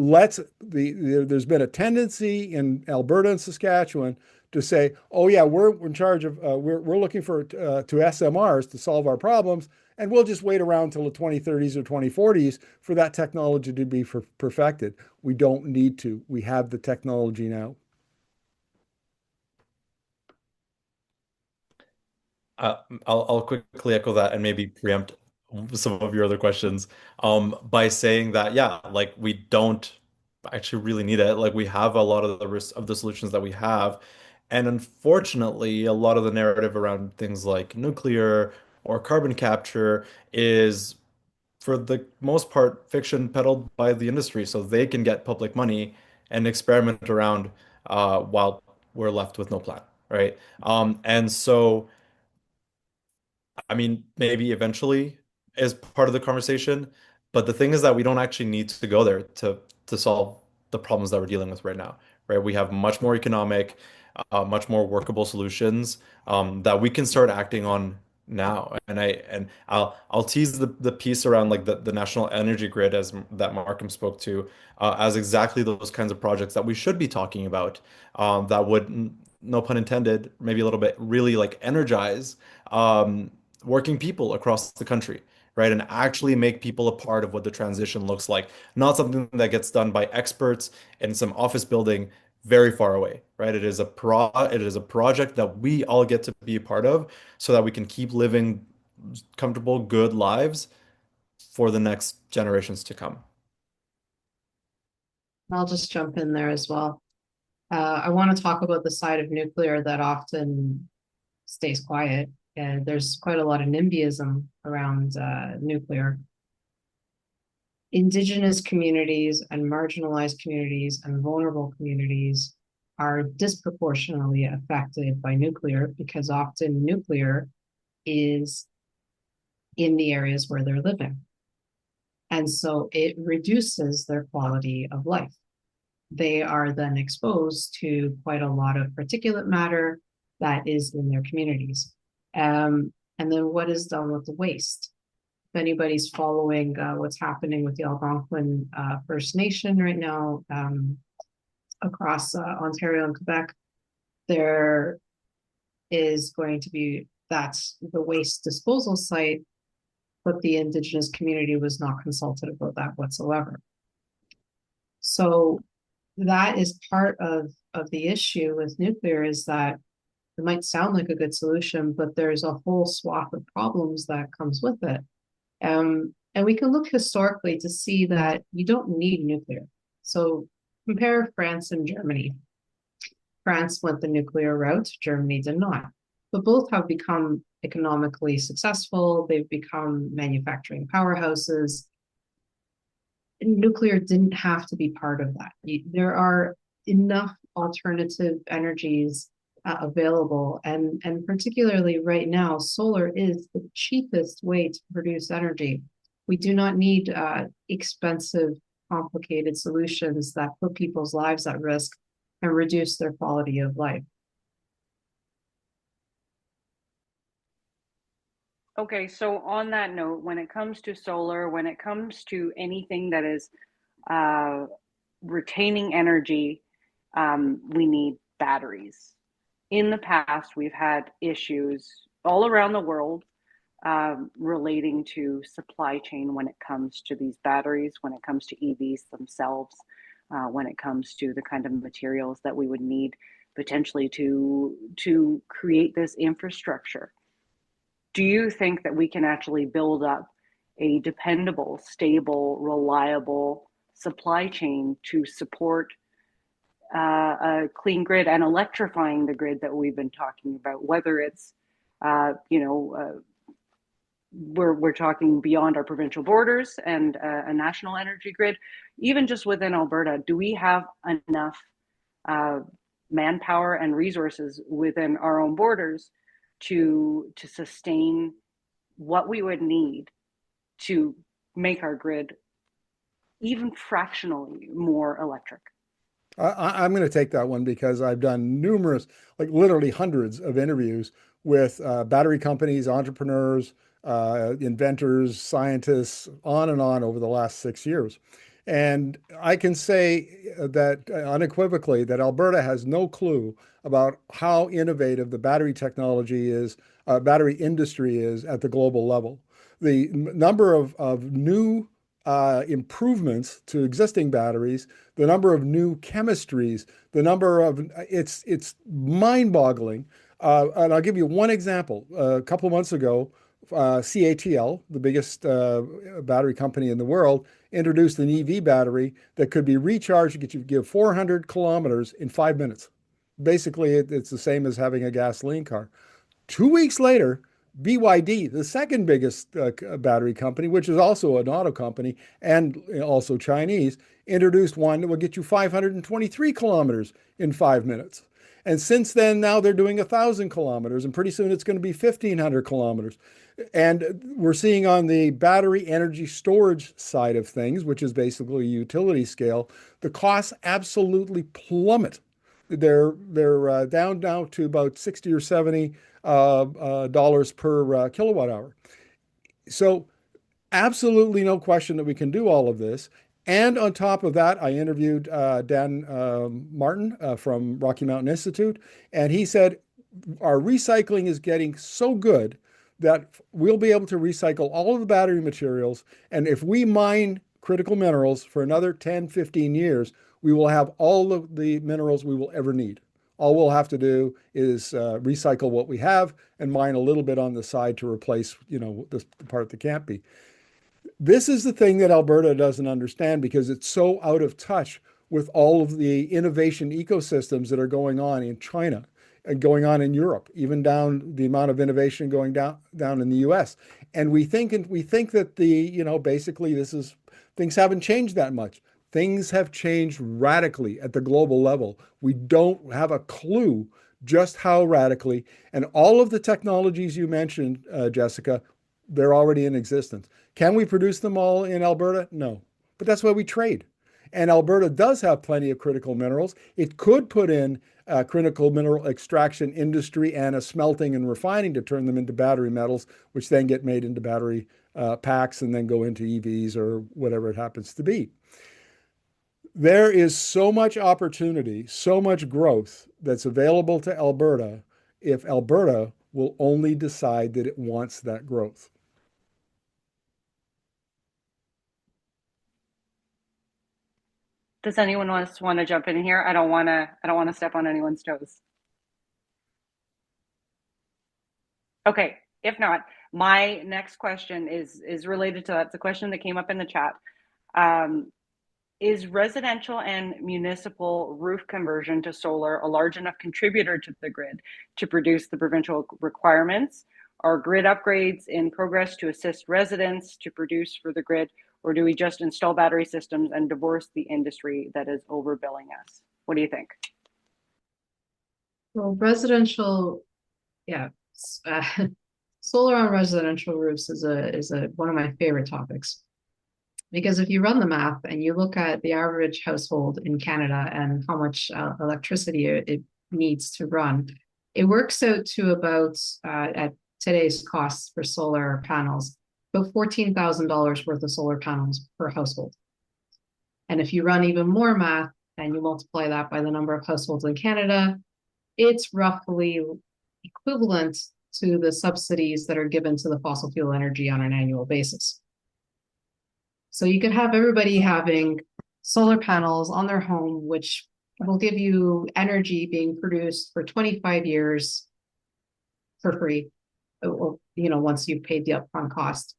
there's been a tendency in Alberta and Saskatchewan to say, oh yeah, we're in charge of, we're looking to SMRs to solve our problems, and we'll just wait around till the 2030s or 2040s for that technology to be perfected. We don't need to. We have the technology now. I'll quickly echo that and maybe preempt some of your other questions by saying that, yeah, like we don't actually really need it. Like we have a lot of the risks of the solutions that we have. And unfortunately, a lot of the narrative around things like nuclear or carbon capture is, for the most part, fiction peddled by the industry so they can get public money and experiment around while we're left with no plan, right? And so I mean, maybe eventually is part of the conversation, but the thing is that we don't actually need to go there to solve the problems that we're dealing with right now, right? We have much more economic, much more workable solutions that we can start acting on now. I'll tease the piece around like the national energy grid as that Markham spoke to as exactly those kinds of projects that we should be talking about that would, no pun intended, maybe a little bit really like energize working people across the country, right? And actually make people a part of what the transition looks like, not something that gets done by experts in some office building very far away, right? It is a project that we all get to be a part of so that we can keep living comfortable, good lives for the next generations to come. I'll just jump in there as well. I want to talk about the side of nuclear that often stays quiet. And there's quite a lot of NIMBYism around nuclear. Indigenous communities and marginalized communities and vulnerable communities are disproportionately affected by nuclear because often nuclear is in the areas where they're living. And so it reduces their quality of life. They are then exposed to quite a lot of particulate matter that is in their communities. And then what is done with the waste? If anybody's following what's happening with the Algonquin First Nation right now across Ontario and Quebec, there is going to be, that's the waste disposal site, but the Indigenous community was not consulted about that whatsoever. So that is part of the issue with nuclear, is that it might sound like a good solution, but there's a whole swath of problems that comes with it. And we can look historically to see that you don't need nuclear. So compare France and Germany. France went the nuclear route, Germany did not. But both have become economically successful. They've become manufacturing powerhouses. Nuclear didn't have to be part of that. There are enough alternative energies available, and particularly right now, solar is the cheapest way to produce energy. We do not need expensive, complicated solutions that put people's lives at risk and reduce their quality of life. Okay, so on that note, when it comes to solar, when it comes to anything that is uh, retaining energy, we need batteries. In the past, we've had issues all around the world relating to supply chain when it comes to these batteries, when it comes to EVs themselves, when it comes to the kind of materials that we would need potentially to create this infrastructure. Do you think that we can actually build up a dependable, stable, reliable supply chain to support a clean grid and electrifying the grid that we've been talking about, whether it's we're talking beyond our provincial borders and a national energy grid, even just within Alberta? Do we have enough manpower and resources within our own borders to sustain what we would need to make our grid even fractionally more electric? I'm going to take that one because I've done numerous, like literally hundreds of interviews with battery companies, entrepreneurs, inventors, scientists, on and on over the last 6 years. And I can say that unequivocally that Alberta has no clue about how innovative the battery technology is, battery industry is at the global level. The number of new improvements to existing batteries, the number of new chemistries, the number of it's mind-boggling. And I'll give you one example. A couple of months ago, CATL, the biggest battery company in the world, introduced an EV battery that could be recharged, give 400 kilometers in 5 minutes. Basically, it's the same as having a gasoline car. 2 weeks later, BYD, the second biggest battery company, which is also an auto company and also Chinese, introduced one that will get you 523 kilometers in 5 minutes. And since then, now they're doing 1,000 kilometers, and pretty soon it's going to be 1,500 kilometers. And we're seeing on the battery energy storage side of things, which is basically utility scale, the costs absolutely plummet. They're down now to about 60 or 70 dollars per kilowatt hour. So absolutely no question that we can do all of this. And on top of that, I interviewed Dan Martin from Rocky Mountain Institute, and he said our recycling is getting so good that we'll be able to recycle all of the battery materials. And if we mine critical minerals for another 10, 15 years, we will have all of the minerals we will ever need. All we'll have to do is recycle what we have and mine a little bit on the side to replace, the part that can't be. This is the thing that Alberta doesn't understand because it's so out of touch with all of the innovation ecosystems that are going on in China and going on in Europe, even down the amount of innovation going down in the US. And we think that basically things haven't changed that much. Things have changed radically at the global level. We don't have a clue just how radically. And all of the technologies you mentioned, Jessica, they're already in existence. Can we produce them all in Alberta? No. But that's why we trade. And Alberta does have plenty of critical minerals. It could put in a critical mineral extraction industry and a smelting and refining to turn them into battery metals, which then get made into battery packs and then go into EVs or whatever it happens to be. There is so much opportunity, so much growth that's available to Alberta if Alberta will only decide that it wants that growth. Does anyone else want to jump in here? I don't want to step on anyone's toes. Okay, if not, my next question is related to that. It's a question that came up in the chat. Is residential and municipal roof conversion to solar a large enough contributor to the grid to produce the provincial requirements? Are grid upgrades in progress to assist residents to produce for the grid, or do we just install battery systems and divorce the industry that is overbilling us? What do you think? Well, residential, solar on residential roofs is one of my favorite topics. Because if you run the math and you look at the average household in Canada and how much electricity it needs to run, it works out to about, at today's costs for solar panels, about $14,000 worth of solar panels per household. And if you run even more math and you multiply that by the number of households in Canada, it's roughly equivalent to the subsidies that are given to the fossil fuel energy on an annual basis. So you could have everybody having solar panels on their home, which will give you energy being produced for 25 years for free, or, once you've paid the upfront cost.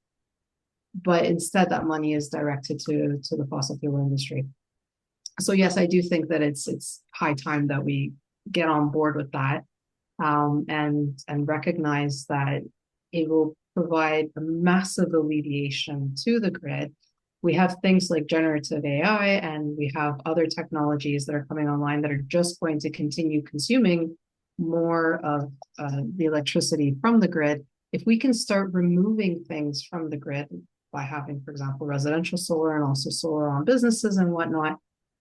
But instead, that money is directed to the fossil fuel industry. So yes, I do think that it's high time that we get on board with that, and recognize that it will provide a massive alleviation to the grid. We have things like generative AI, and we have other technologies that are coming online that are just going to continue consuming more of the electricity from the grid. If we can start removing things from the grid by having, for example, residential solar and also solar on businesses and whatnot,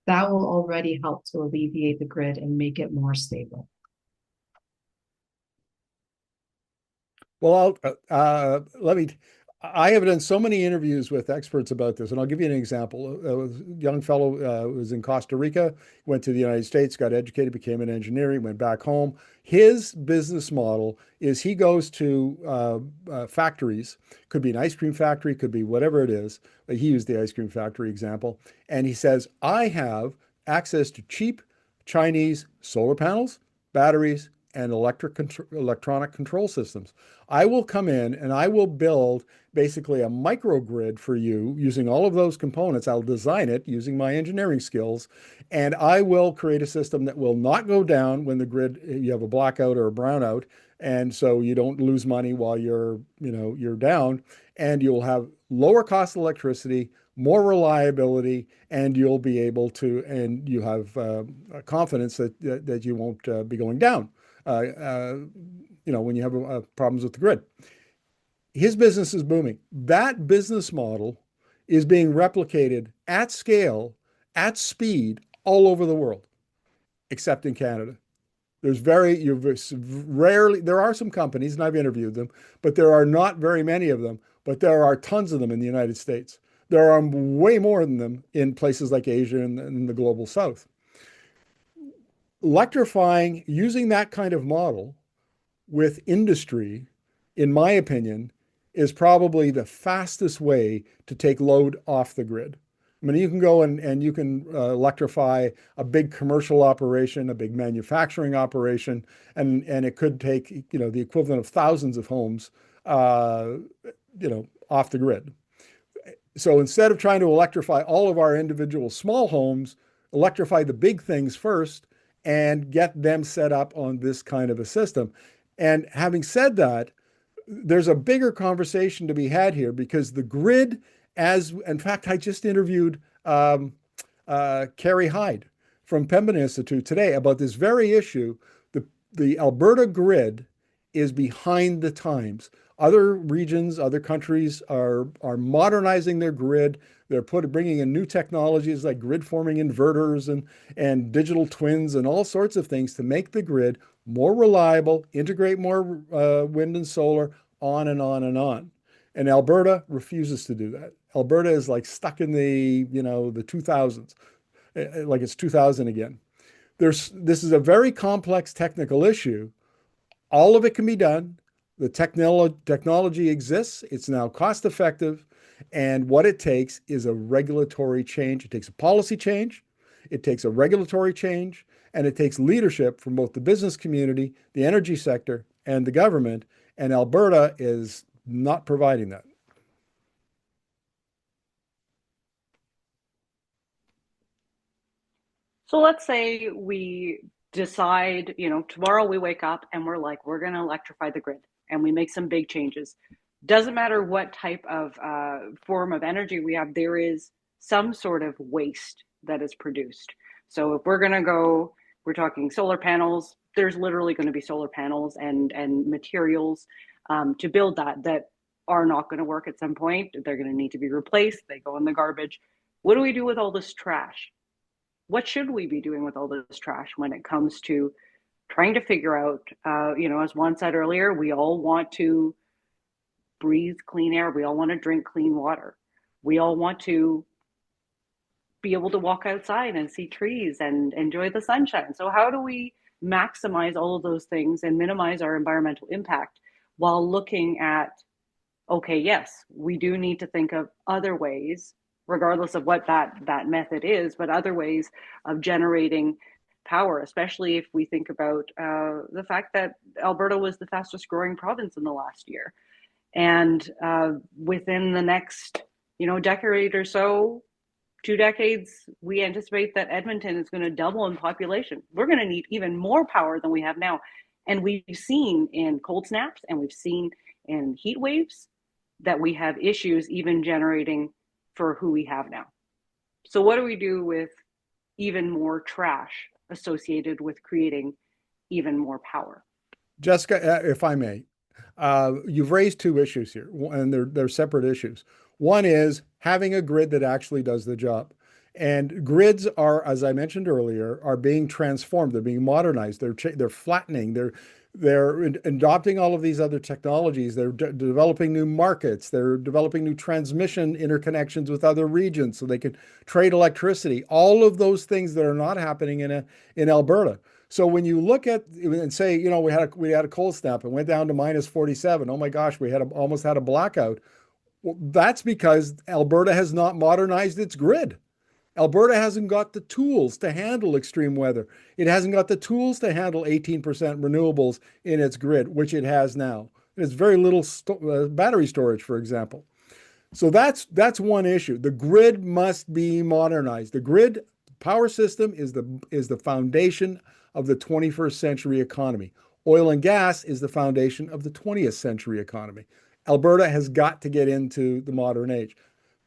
that will already help to alleviate the grid and make it more stable. Well, I have done so many interviews with experts about this, and I'll give you an example. A young fellow was in Costa Rica, went to the United States, got educated, became an engineer, he went back home. His business model is he goes to factories, could be an ice cream factory, could be whatever it is. He used the ice cream factory example, and he says, I have access to cheap Chinese solar panels, batteries, and electronic control systems. I will come in and I will build basically a microgrid for you using all of those components. I'll design it using my engineering skills, and I will create a system that will not go down when the grid, you have a blackout or a brownout, and so you don't lose money while you're down, and you'll have lower cost electricity, more reliability, and you'll be able to, and you have confidence that you won't be going down. When you have problems with the grid. His business is booming. That business model is being replicated at scale, at speed, all over the world, except in Canada. There are some companies, and I've interviewed them, but there are not very many of them, but there are tons of them in the United States. There are way more than them in places like Asia and the global South. Electrifying, using that kind of model with industry, in my opinion, is probably the fastest way to take load off the grid. I mean, you can go and you can electrify a big commercial operation, a big manufacturing operation, and it could take, the equivalent of thousands of homes, off the grid. So instead of trying to electrify all of our individual small homes, electrify the big things first and get them set up on this kind of a system. And having said that, there's a bigger conversation to be had here, because the grid, in fact, I just interviewed Carrie Hyde from Pembina Institute today about this very issue. The Alberta grid is behind the times. Other regions, other countries are modernizing their grid. They're bringing in new technologies like grid forming inverters and digital twins and all sorts of things to make the grid more reliable, integrate more wind and solar, on and on and on. And Alberta refuses to do that. Alberta is like stuck in the 2000s, like it's 2000 again. This is a very complex technical issue. All of it can be done. The technology exists. It's now cost effective. And what it takes is a regulatory change. It takes a policy change. It takes a regulatory change. And it takes leadership from both the business community, the energy sector, and the government. And Alberta is not providing that. So let's say we decide, tomorrow we wake up and we're like, we're going to electrify the grid, and we make some big changes. Doesn't matter what type of form of energy we have, there is some sort of waste that is produced. So if we're talking solar panels, there's literally going to be solar panels and materials to build that are not going to work at some point. They're going to need to be replaced. They go in the garbage. What do we do with all this trash? What should we be doing with all this trash when it comes to trying to figure out, as Juan said earlier, we all want to breathe clean air. We all want to drink clean water. We all want to be able to walk outside and see trees and enjoy the sunshine. So how do we maximize all of those things and minimize our environmental impact while looking at, okay, yes, we do need to think of other ways, regardless of what that method is, but other ways of generating power, especially if we think about the fact that Alberta was the fastest growing province in the last year. And within the next, decade or so, 2 decades, we anticipate that Edmonton is going to double in population. We're going to need even more power than we have now. And we've seen in cold snaps and we've seen in heat waves that we have issues even generating for who we have now. So what do we do with even more trash associated with creating even more power? Jessica, if I may, you've raised two issues here, and they're separate issues. One is having a grid that actually does the job. And grids are, as I mentioned earlier, are being transformed. They're being modernized. They're flattening. They're adopting all of these other technologies. They're developing new markets. They're developing new transmission interconnections with other regions so they can trade electricity. All of those things that are not happening in Alberta. So when you look at and say, we had a cold snap and went down to minus 47. Oh my gosh, we almost had a blackout. Well, that's because Alberta has not modernized its grid. Alberta hasn't got the tools to handle extreme weather. It hasn't got the tools to handle 18% renewables in its grid, which it has now. There's very little battery storage, for example. So that's one issue. The grid must be modernized. The grid power system is the foundation of the 21st century economy. Oil and gas is the foundation of the 20th century economy. Alberta has got to get into the modern age.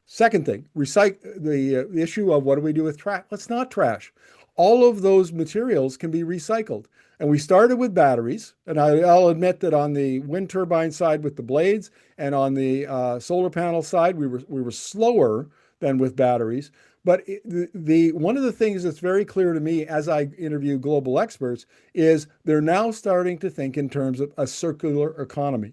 Second thing, the issue of what do we do with trash? Let's not trash. All of those materials can be recycled. And we started with batteries. And I'll admit that on the wind turbine side with the blades and on the solar panel side, we were slower than with batteries. But one of the things that's very clear to me as I interview global experts is they're now starting to think in terms of a circular economy.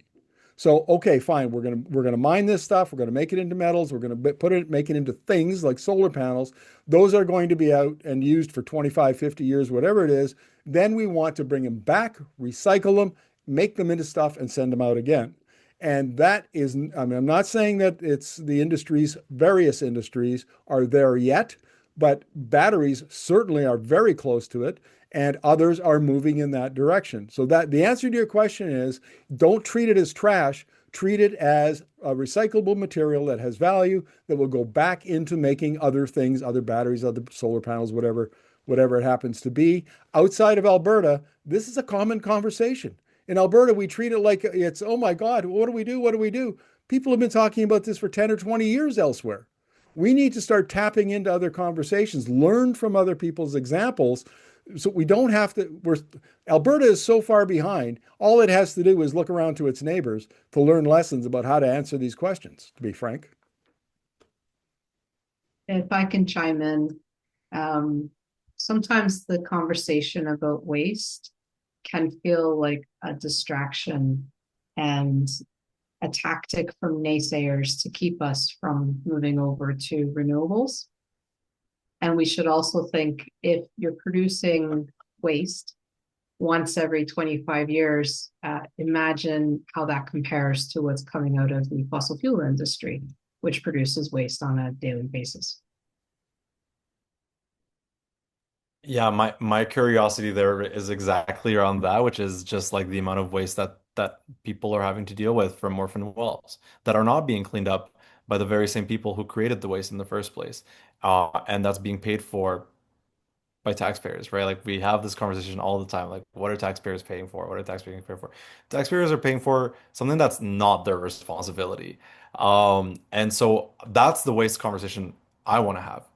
So, okay, fine, we're gonna mine this stuff, we're gonna make it into metals, we're gonna make it into things like solar panels. Those are going to be out and used for 25, 50 years, whatever it is. Then we want to bring them back, recycle them, make them into stuff and send them out again. And that is, I'm not saying that it's the various industries are there yet, but batteries certainly are very close to it, and others are moving in that direction. So that the answer to your question is, don't treat it as trash, treat it as a recyclable material that has value that will go back into making other things, other batteries, other solar panels, whatever it happens to be. Outside of Alberta, this is a common conversation. In Alberta, we treat it like it's, oh my God, what do we do? What do we do? People have been talking about this for 10 or 20 years elsewhere. We need to start tapping into other conversations, learn from other people's examples. So we don't have to, Alberta is so far behind. All it has to do is look around to its neighbors to learn lessons about how to answer these questions, to be frank. If I can chime in, sometimes the conversation about waste can feel like a distraction and a tactic from naysayers to keep us from moving over to renewables. And we should also think, if you're producing waste once every 25 years, imagine how that compares to what's coming out of the fossil fuel industry, which produces waste on a daily basis. Yeah, my curiosity there is exactly around that, which is just like the amount of waste that people are having to deal with from orphan wells that are not being cleaned up by the very same people who created the waste in the first place. And that's being paid for by taxpayers, right? Like we have this conversation all the time. Like, what are taxpayers paying for? What are taxpayers paying for? Taxpayers are paying for something that's not their responsibility. And so that's the waste conversation I want to have,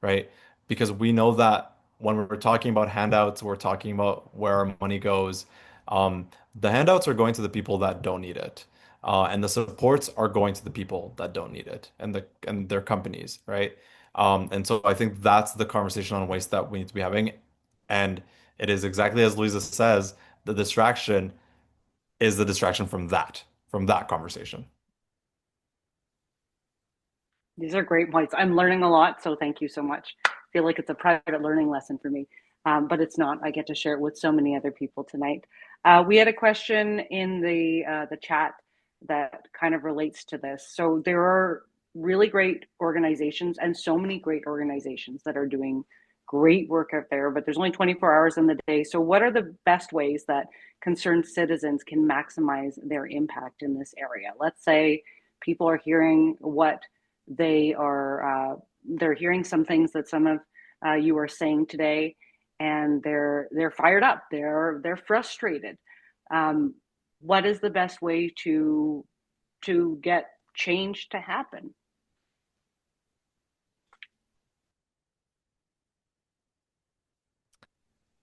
right? Because we know that when we're talking about handouts, we're talking about where our money goes. The handouts are going to the people that don't need it. and the supports are going to the people that don't need it and their companies, right? And so I think that's the conversation on waste that we need to be having. And it is exactly as Luisa says, the distraction is the distraction from that conversation. These are great points. I'm learning a lot, so thank you so much. I feel like it's a private learning lesson for me, but it's not. I get to share it with so many other people tonight. We had a question in the chat that kind of relates to this. So there are really great organizations and so many great organizations that are doing great work out there, but there's only 24 hours in the day. So what are the best ways that concerned citizens can maximize their impact in this area? Let's say people are hearing what they're hearing some things that some of you are saying today, and they're fired up. They're frustrated. What is the best way to get change to happen?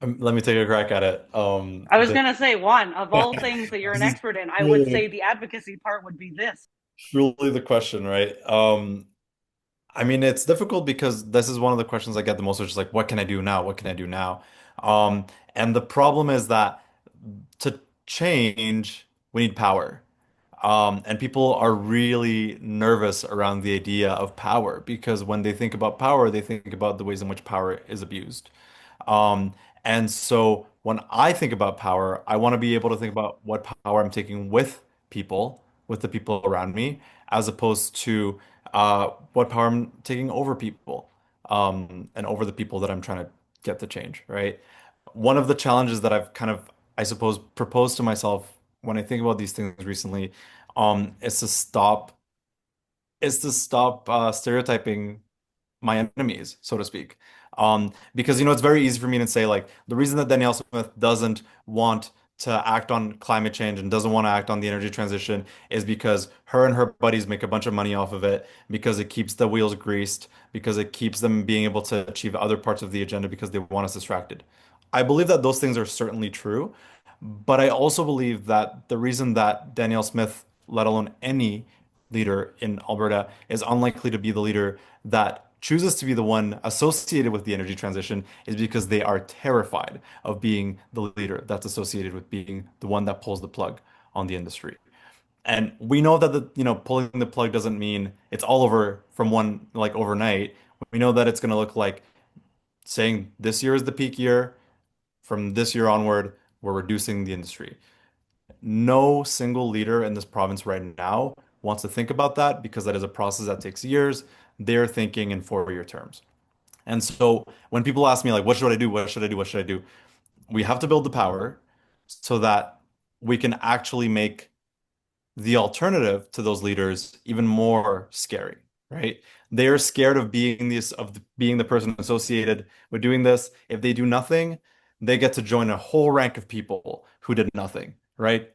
Let me take a crack at it. I was gonna say, Juan, of all things that you're an This is expert in, I would truly, say the advocacy part would be this. truly the question, right? I mean, it's difficult because this is one of the questions I get the most, which is like, what can I do now? What can I do now? Um, and the problem is that to change, we need power. And people are really nervous around the idea of power because when they think about power, they think about the ways in which power is abused. Um, and so when I think about power, I want to be able to think about what power I'm taking with people, with the people around me, as opposed to what power I'm taking over people, and over the people that I'm trying to get to change, right? One of the challenges that I've kind of, I suppose, proposed to myself when I think about these things recently, is to stop stereotyping my enemies, so to speak. Because it's very easy for me to say like the reason that Danielle Smith doesn't want to act on climate change and doesn't want to act on the energy transition is because her and her buddies make a bunch of money off of it, because it keeps the wheels greased, because it keeps them being able to achieve other parts of the agenda because they want us distracted. I believe that those things are certainly true, but I also believe that the reason that Danielle Smith, let alone any leader in Alberta, is unlikely to be the leader that chooses to be the one associated with the energy transition is because they are terrified of being the leader that's associated with being the one that pulls the plug on the industry. And we know that pulling the plug doesn't mean it's all over from one like overnight. We know that it's going to look like saying this year is the peak year. From this year onward, we're reducing the industry. No single leader in this province right now wants to think about that because that is a process that takes years. They're thinking in 4-year terms. And so when people ask me like, what should I do? What should I do? What should I do? We have to build the power so that we can actually make the alternative to those leaders even more scary, right? They are scared of being the person associated with doing this. If they do nothing, they get to join a whole rank of people who did nothing, right?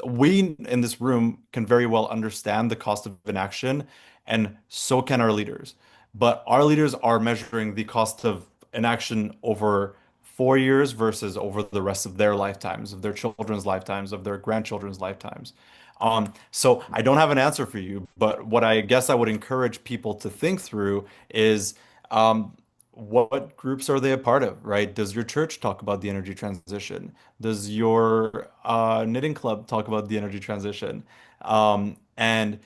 We in this room can very well understand the cost of inaction, and so can our leaders. But our leaders are measuring the cost of inaction over 4 years versus over the rest of their lifetimes, of their children's lifetimes, of their grandchildren's lifetimes. So I don't have an answer for you, but what I guess I would encourage people to think through is what groups are they a part of, right? Does your church talk about the energy transition? Does your knitting club talk about the energy transition? And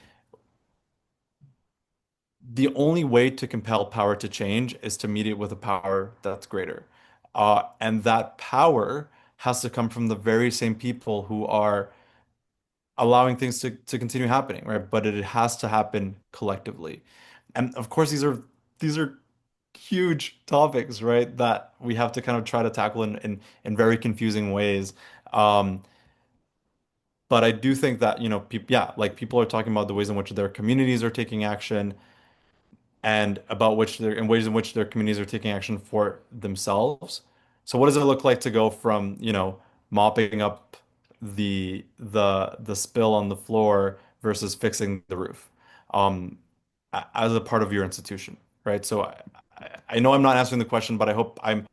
the only way to compel power to change is to meet it with a power that's greater. And that power has to come from the very same people who are allowing things to continue happening, right? But it has to happen collectively. And of course, these are huge topics, right? That we have to kind of try to tackle in very confusing ways. Um, but I do think that, people, yeah, like people are talking about the ways in which their communities are taking action and about which they're in ways in which their communities are taking action for themselves. So what does it look like to go from, mopping up the spill on the floor versus fixing the roof, um, as a part of your institution, right? So I know I'm not answering the question, but I hope I'm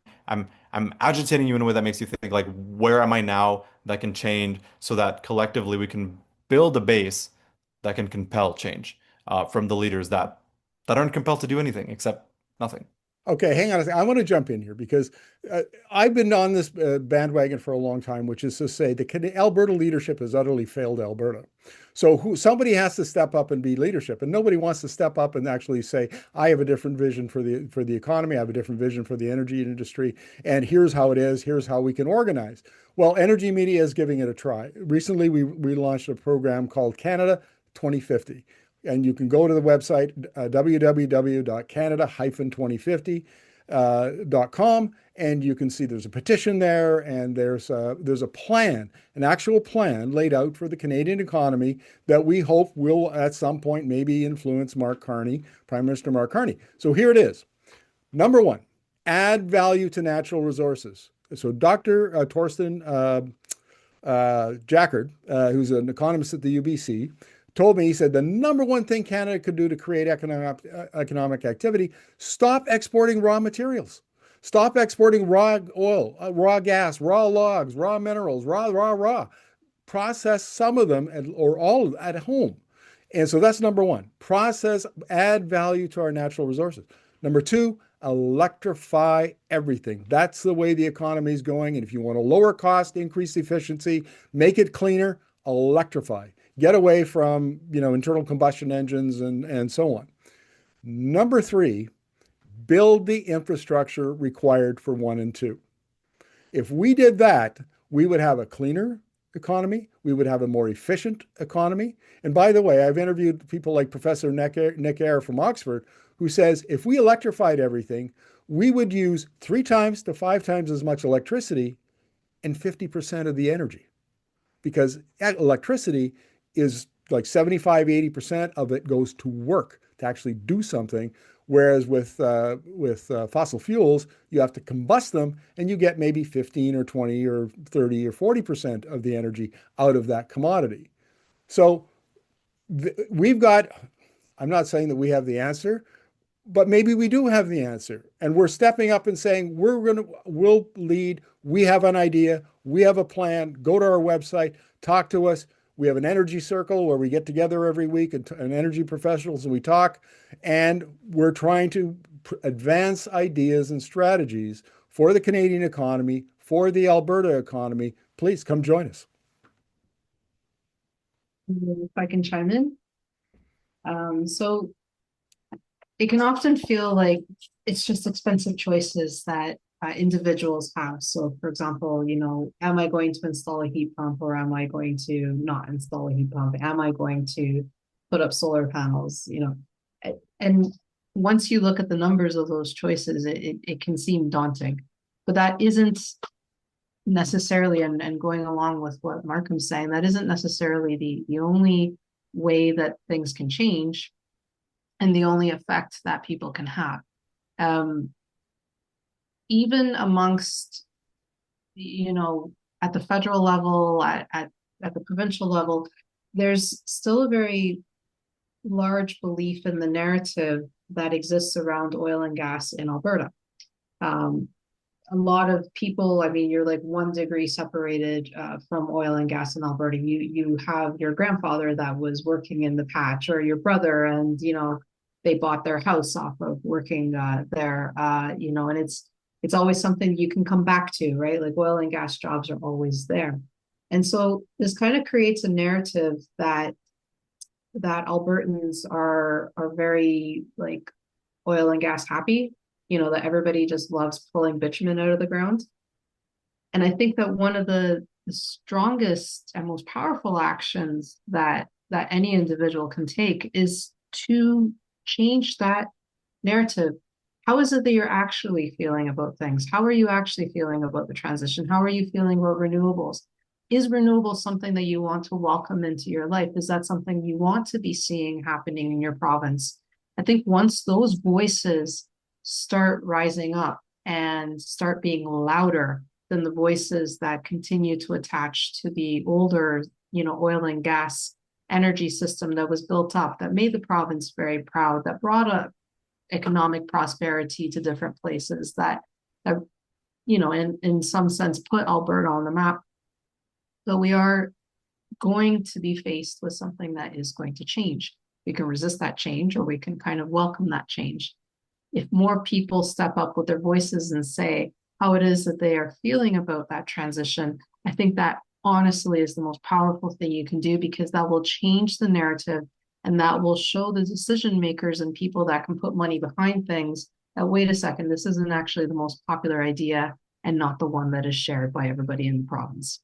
agitating you in a way that makes you think like, where am I now that can change so that collectively we can build a base that can compel change from the leaders that aren't compelled to do anything except nothing. Okay, hang on a second. I want to jump in here because I've been on this bandwagon for a long time, which is to say the Alberta leadership has utterly failed Alberta. So somebody has to step up and be leadership, and nobody wants to step up and actually say, "I have a different vision for the economy. I have a different vision for the energy industry, and here's how it is. Here's how we can organize." Well, Energy Media is giving it a try. Recently, we launched a program called Canada 2050. And you can go to the website, www.canada-2050.com, and you can see there's a petition there, and there's a plan, an actual plan laid out for the Canadian economy that we hope will at some point maybe influence Prime Minister Mark Carney. So here it is. Number one, add value to natural resources. So Dr. Torsten Jackard, who's an economist at the UBC, told me, he said, the number one thing Canada could do to create economic activity, stop exporting raw materials. Stop exporting raw oil, raw gas, raw logs, raw minerals, raw. Process some of them or all of them at home. And so that's number one. Process, add value to our natural resources. Number two, electrify everything. That's the way the economy is going. And if you want to lower cost, increase efficiency, make it cleaner, electrify. Get away from, internal combustion engines and so on. Number three, build the infrastructure required for 1 and 2. If we did that, we would have a cleaner economy. We would have a more efficient economy. And by the way, I've interviewed people like Professor Nick Eyre from Oxford, who says if we electrified everything, we would use 3 times to 5 times as much electricity and 50% of the energy. Because electricity is like 75-80% of it goes to work, to actually do something. Whereas with fossil fuels, you have to combust them and you get maybe 15 or 20 or 30 or 40% of the energy out of that commodity. So I'm not saying that we have the answer, but maybe we do have the answer. And we're stepping up and saying, we'll lead. We have an idea. We have a plan. Go to our website, talk to us. We have an energy circle where we get together every week and energy professionals and we talk, and we're trying to advance ideas and strategies for the Canadian economy, for the Alberta economy. Please come join us. If I can chime in. So it can often feel like it's just expensive choices that individuals have. So for example, am I going to install a heat pump or am I going to not install a heat pump? Am I going to put up solar panels? And once you look at the numbers of those choices, it can seem daunting, but that isn't necessarily, and going along with what Markham's saying, that isn't necessarily the only way that things can change and the only effect that people can have. Even amongst, at the federal level, at the provincial level, there's still a very large belief in the narrative that exists around oil and gas in Alberta. A lot of people, you're like 1 degree separated from oil and gas in Alberta. You have your grandfather that was working in the patch, or your brother, and they bought their house off of working there. And it's always something you can come back to, right? Like oil and gas jobs are always there. And so this kind of creates a narrative that Albertans are very like oil and gas happy, that everybody just loves pulling bitumen out of the ground. And I think that one of the strongest and most powerful actions that any individual can take is to change that narrative. How is it that you're actually feeling about things? How are you actually feeling about the transition? How are you feeling about renewables? Is renewables something that you want to welcome into your life? Is that something you want to be seeing happening in your province? I think once those voices start rising up and start being louder than the voices that continue to attach to the older, oil and gas energy system that was built up, that made the province very proud, that brought up economic prosperity to different places, that in some sense put Alberta on the map. So we are going to be faced with something that is going to change. We can resist that change, or we can kind of welcome that change. If more people step up with their voices and say how it is that they are feeling about that transition, I think that honestly is the most powerful thing you can do, because that will change the narrative, and that will show the decision makers and people that can put money behind things that, wait a second, this isn't actually the most popular idea and not the one that is shared by everybody in the province.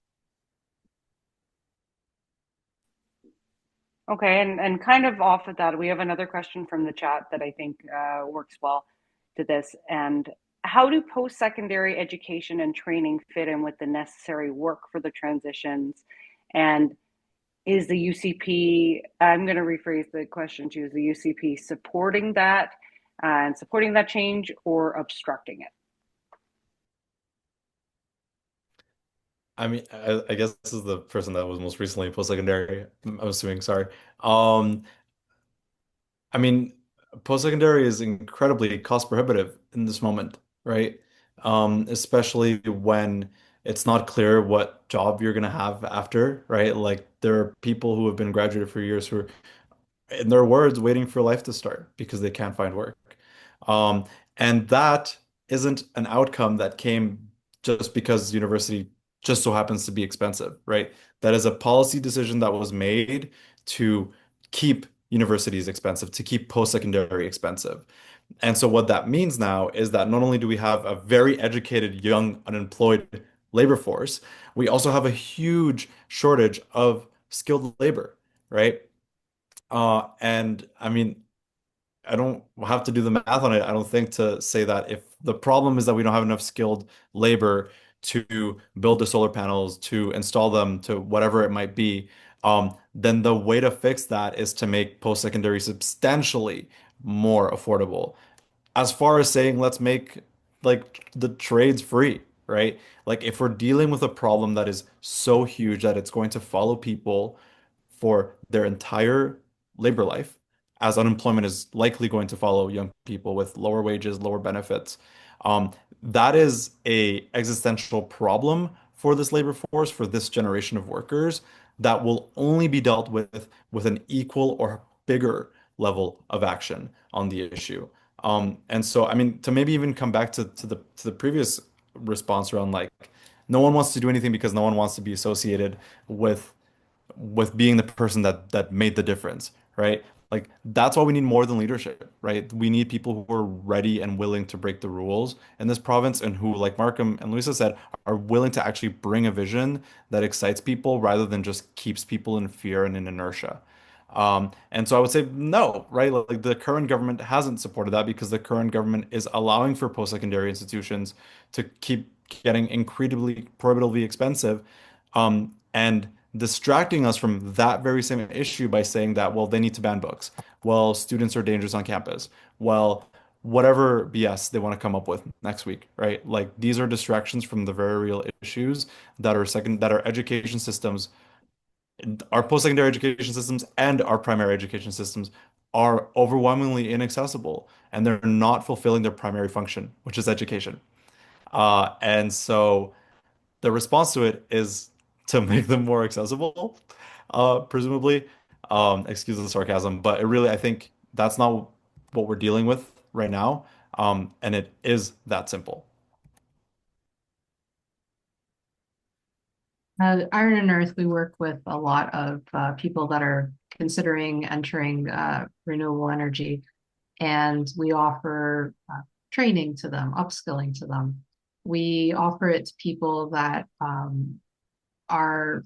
Okay, and kind of off of that, we have another question from the chat that I think works well to this. And how do post-secondary education and training fit in with the necessary work for the transitions? And is the UCP, I'm going to rephrase the question to, is the UCP supporting that and supporting that change, or obstructing it? I mean, I guess this is the person that was most recently post-secondary, I'm assuming, sorry. Um, I mean, post-secondary is incredibly cost prohibitive in this moment, right? Especially when it's not clear what job you're gonna have after, right? Like there are people who have been graduated for years who are, in their words, waiting for life to start because they can't find work. Um, and that isn't an outcome that came just because university just so happens to be expensive, right? That is a policy decision that was made to keep universities expensive, to keep post-secondary expensive. And so what that means now is that not only do we have a very educated, young, unemployed labor force, we also have a huge shortage of skilled labor, right? And I mean, I don't have to do the math on it, I don't think, to say that if the problem is that we don't have enough skilled labor to build the solar panels, to install them, to whatever it might be, then the way to fix that is to make post-secondary substantially more affordable. As far as saying let's make like the trades free, right? Like if we're dealing with a problem that is so huge that it's going to follow people for their entire labor life, as unemployment is likely going to follow young people with lower wages, lower benefits. Um, that is a existential problem for this labor force, for this generation of workers, that will only be dealt with an equal or bigger level of action on the issue. And so, I mean, to maybe even come back to the previous response around like, no one wants to do anything because no one wants to be associated with being the person that made the difference, right? Like that's why we need more than leadership, right? We need people who are ready and willing to break the rules in this province, and who, like Markham and Luisa said, are willing to actually bring a vision that excites people rather than just keeps people in fear and in inertia. And so I would say no, right? Like the current government hasn't supported that because the current government is allowing for post-secondary institutions to keep getting incredibly prohibitively expensive, and distracting us from that very same issue by saying that, well, they need to ban books. Well, students are dangerous on campus. Well, whatever BS they want to come up with next week, right? Like these are distractions from the very real issues that our education systems, our post-secondary education systems and our primary education systems are overwhelmingly inaccessible, and they're not fulfilling their primary function, which is education. And so the response to it is to make them more accessible, presumably. Excuse the sarcasm, but it really, I think that's not what we're dealing with right now. And it is that simple. Iron and Earth, we work with a lot of people that are considering entering renewable energy, and we offer training to them, upskilling to them. We offer it to people that are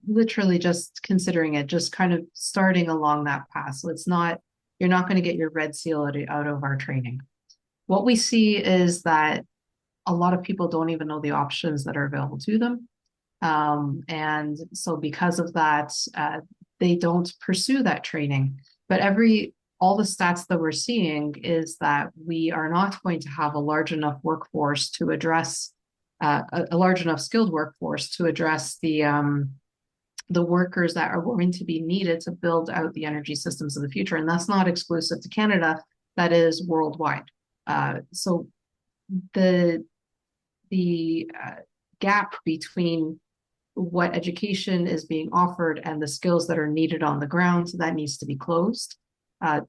literally just considering it, just kind of starting along that path. So it's not, you're not going to get your red seal out of our training. What we see is that a lot of people don't even know the options that are available to them. And so because of that, they don't pursue that training. But all the stats that we're seeing is that we are not going to have a large enough workforce to address a large enough skilled workforce to address the workers that are going to be needed to build out the energy systems of the future. And that's not exclusive to Canada, that is worldwide. So the gap between what education is being offered and the skills that are needed on the ground, that needs to be closed.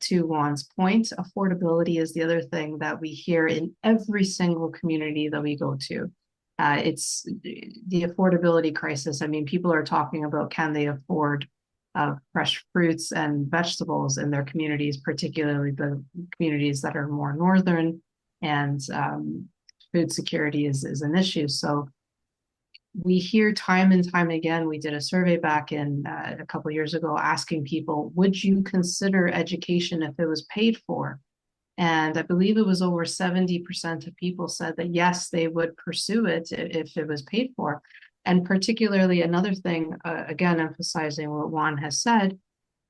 To Juan's point, affordability is the other thing that we hear in every single community that we go to. It's the affordability crisis. I mean, people are talking about, can they afford fresh fruits and vegetables in their communities, particularly the communities that are more northern, and food security is an issue. So we hear time and time again. We did a survey back in a couple of years ago asking people, would you consider education if it was paid for? And I believe it was over 70% of people said that yes, they would pursue it if it was paid for. And particularly another thing, again, emphasizing what Juan has said,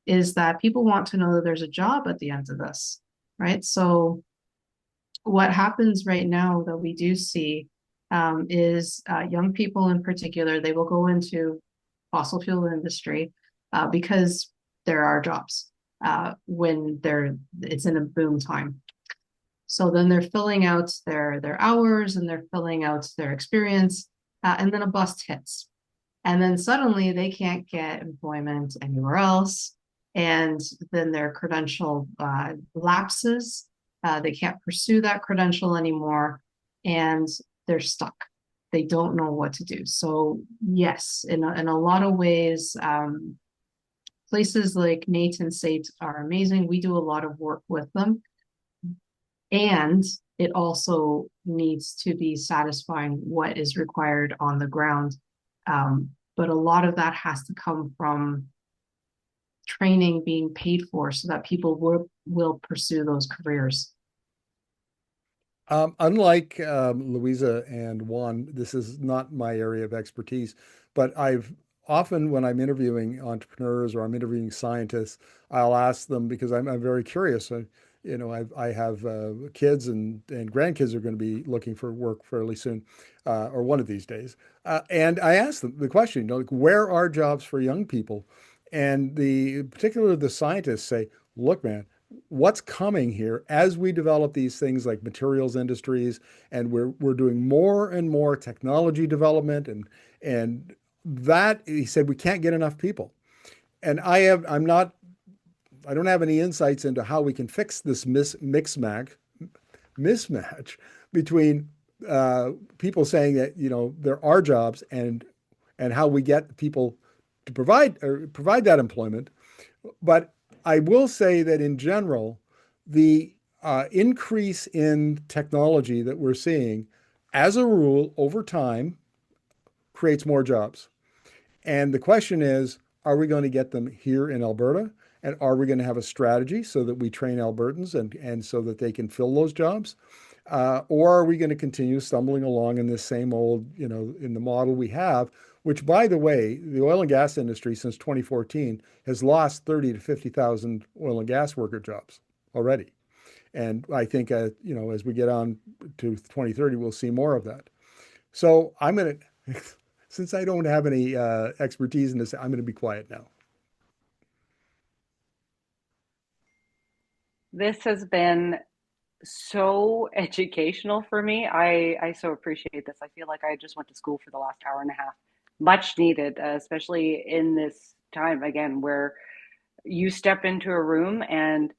is that people want to know that there's a job at the end of this, right? So what happens right now that we do see is young people in particular, they will go into fossil fuel industry because there are jobs when it's in a boom time. So then they're filling out their hours and they're filling out their experience, and then a bust hits. And then suddenly they can't get employment anywhere else. And then their credential lapses. They can't pursue that credential anymore, and they're stuck. They don't know what to do. So yes, in a lot of ways, places like Nate and Sate are amazing. We do a lot of work with them. And it also needs to be satisfying what is required on the ground. But a lot of that has to come from training being paid for so that people will pursue those careers. Unlike Luisa and Juan, this is not my area of expertise, but I've often, when I'm interviewing entrepreneurs or I'm interviewing scientists, I'll ask them because I'm very curious. I have kids and grandkids are going to be looking for work fairly soon, or one of these days. And I ask them the question, like, where are jobs for young people? And particularly the scientists say, look, man, what's coming here as we develop these things like materials industries, and we're doing more and more technology development, and that, he said, we can't get enough people. And I don't have any insights into how we can fix this mismatch between people saying that there are jobs and how we get people to provide that employment. But I will say that in general, the increase in technology that we're seeing, as a rule, over time, creates more jobs. And the question is, are we going to get them here in Alberta? And are we going to have a strategy so that we train Albertans and so that they can fill those jobs? Or are we going to continue stumbling along in this same old, in the model we have, which, by the way, the oil and gas industry since 2014 has lost 30 to 50,000 oil and gas worker jobs already. And I think, as we get on to 2030, we'll see more of that. So I'm going to, since I don't have any expertise in this, I'm going to be quiet now. This has been so educational for me. I so appreciate this. I feel like I just went to school for the last hour and a half. Much needed, especially in this time again where you step into a room and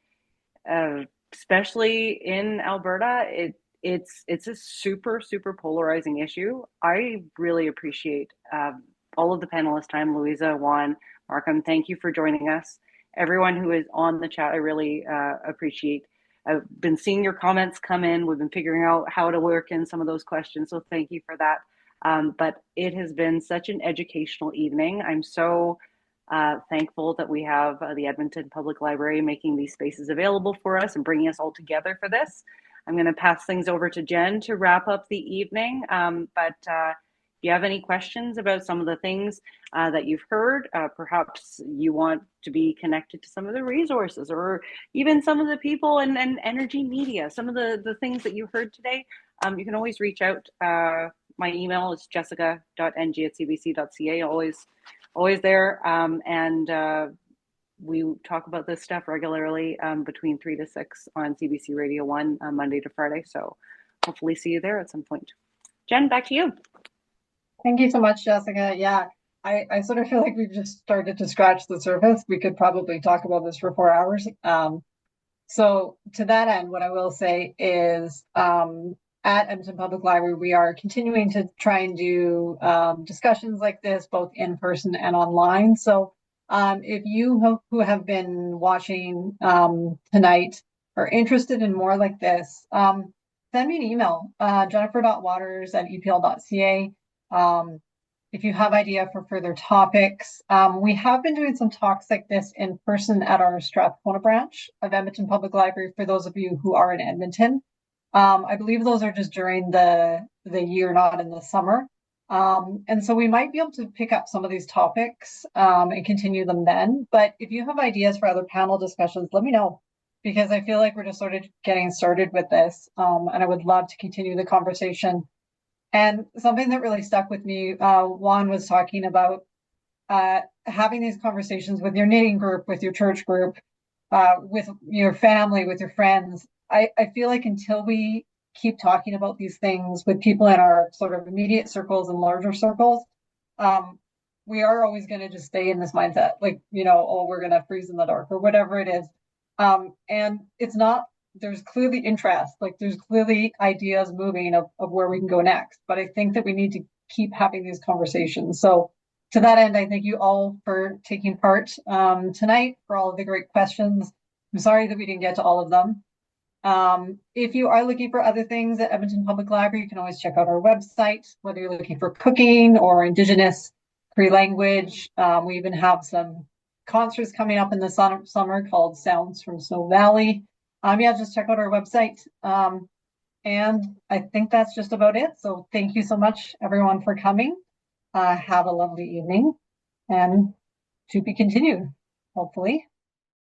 especially in Alberta, it's a super polarizing issue. I really appreciate all of the panelists' time. Luisa, Juan, Markham, thank you for joining us. Everyone who is on the chat, I really appreciate. I've been seeing your comments come in. We've been figuring out how to work in some of those questions, so thank you for that. But it has been such an educational evening. I'm so thankful that we have the Edmonton Public Library making these spaces available for us and bringing us all together for this. I'm going to pass things over to Jen to wrap up the evening. But if you have any questions about some of the things that you've heard, perhaps you want to be connected to some of the resources or even some of the people and Energi media, some of the things that you heard today, you can always reach out. My email is jessica.ng@cbc.ca, always there. And we talk about this stuff regularly between 3 to 6 on CBC Radio 1 Monday to Friday. So hopefully see you there at some point. Jen, back to you. Thank you so much, Jessica. Yeah, I sort of feel like we've just started to scratch the surface. We could probably talk about this for 4 hours. So to that end, what I will say is at Edmonton Public Library, we are continuing to try and do discussions like this, both in person and online. So if you who have been watching tonight are interested in more like this, send me an email, jennifer.waters@epl.ca. If you have idea for further topics, we have been doing some talks like this in person at our Strathcona branch of Edmonton Public Library for those of you who are in Edmonton. I believe those are just during the year, not in the summer. And so we might be able to pick up some of these topics and continue them then. But if you have ideas for other panel discussions, let me know, because I feel like we're just sort of getting started with this. And I would love to continue the conversation. And something that really stuck with me, Juan was talking about having these conversations with your knitting group, with your church group, with your family, with your friends. I feel like until we keep talking about these things with people in our sort of immediate circles and larger circles, we are always going to just stay in this mindset, like, oh, we're going to freeze in the dark or whatever it is. And it's not, there's clearly interest, like there's clearly ideas moving of where we can go next. But I think that we need to keep having these conversations. So to that end, I thank you all for taking part tonight, for all of the great questions. I'm sorry that we didn't get to all of them. If you are looking for other things at Edmonton Public Library, you can always check out our website, whether you're looking for cooking or Indigenous, Cree language. We even have some concerts coming up in the summer called Sounds from Snow Valley. Yeah, just check out our website. And I think that's just about it. So thank you so much, everyone, for coming. Have a lovely evening, and to be continued, hopefully.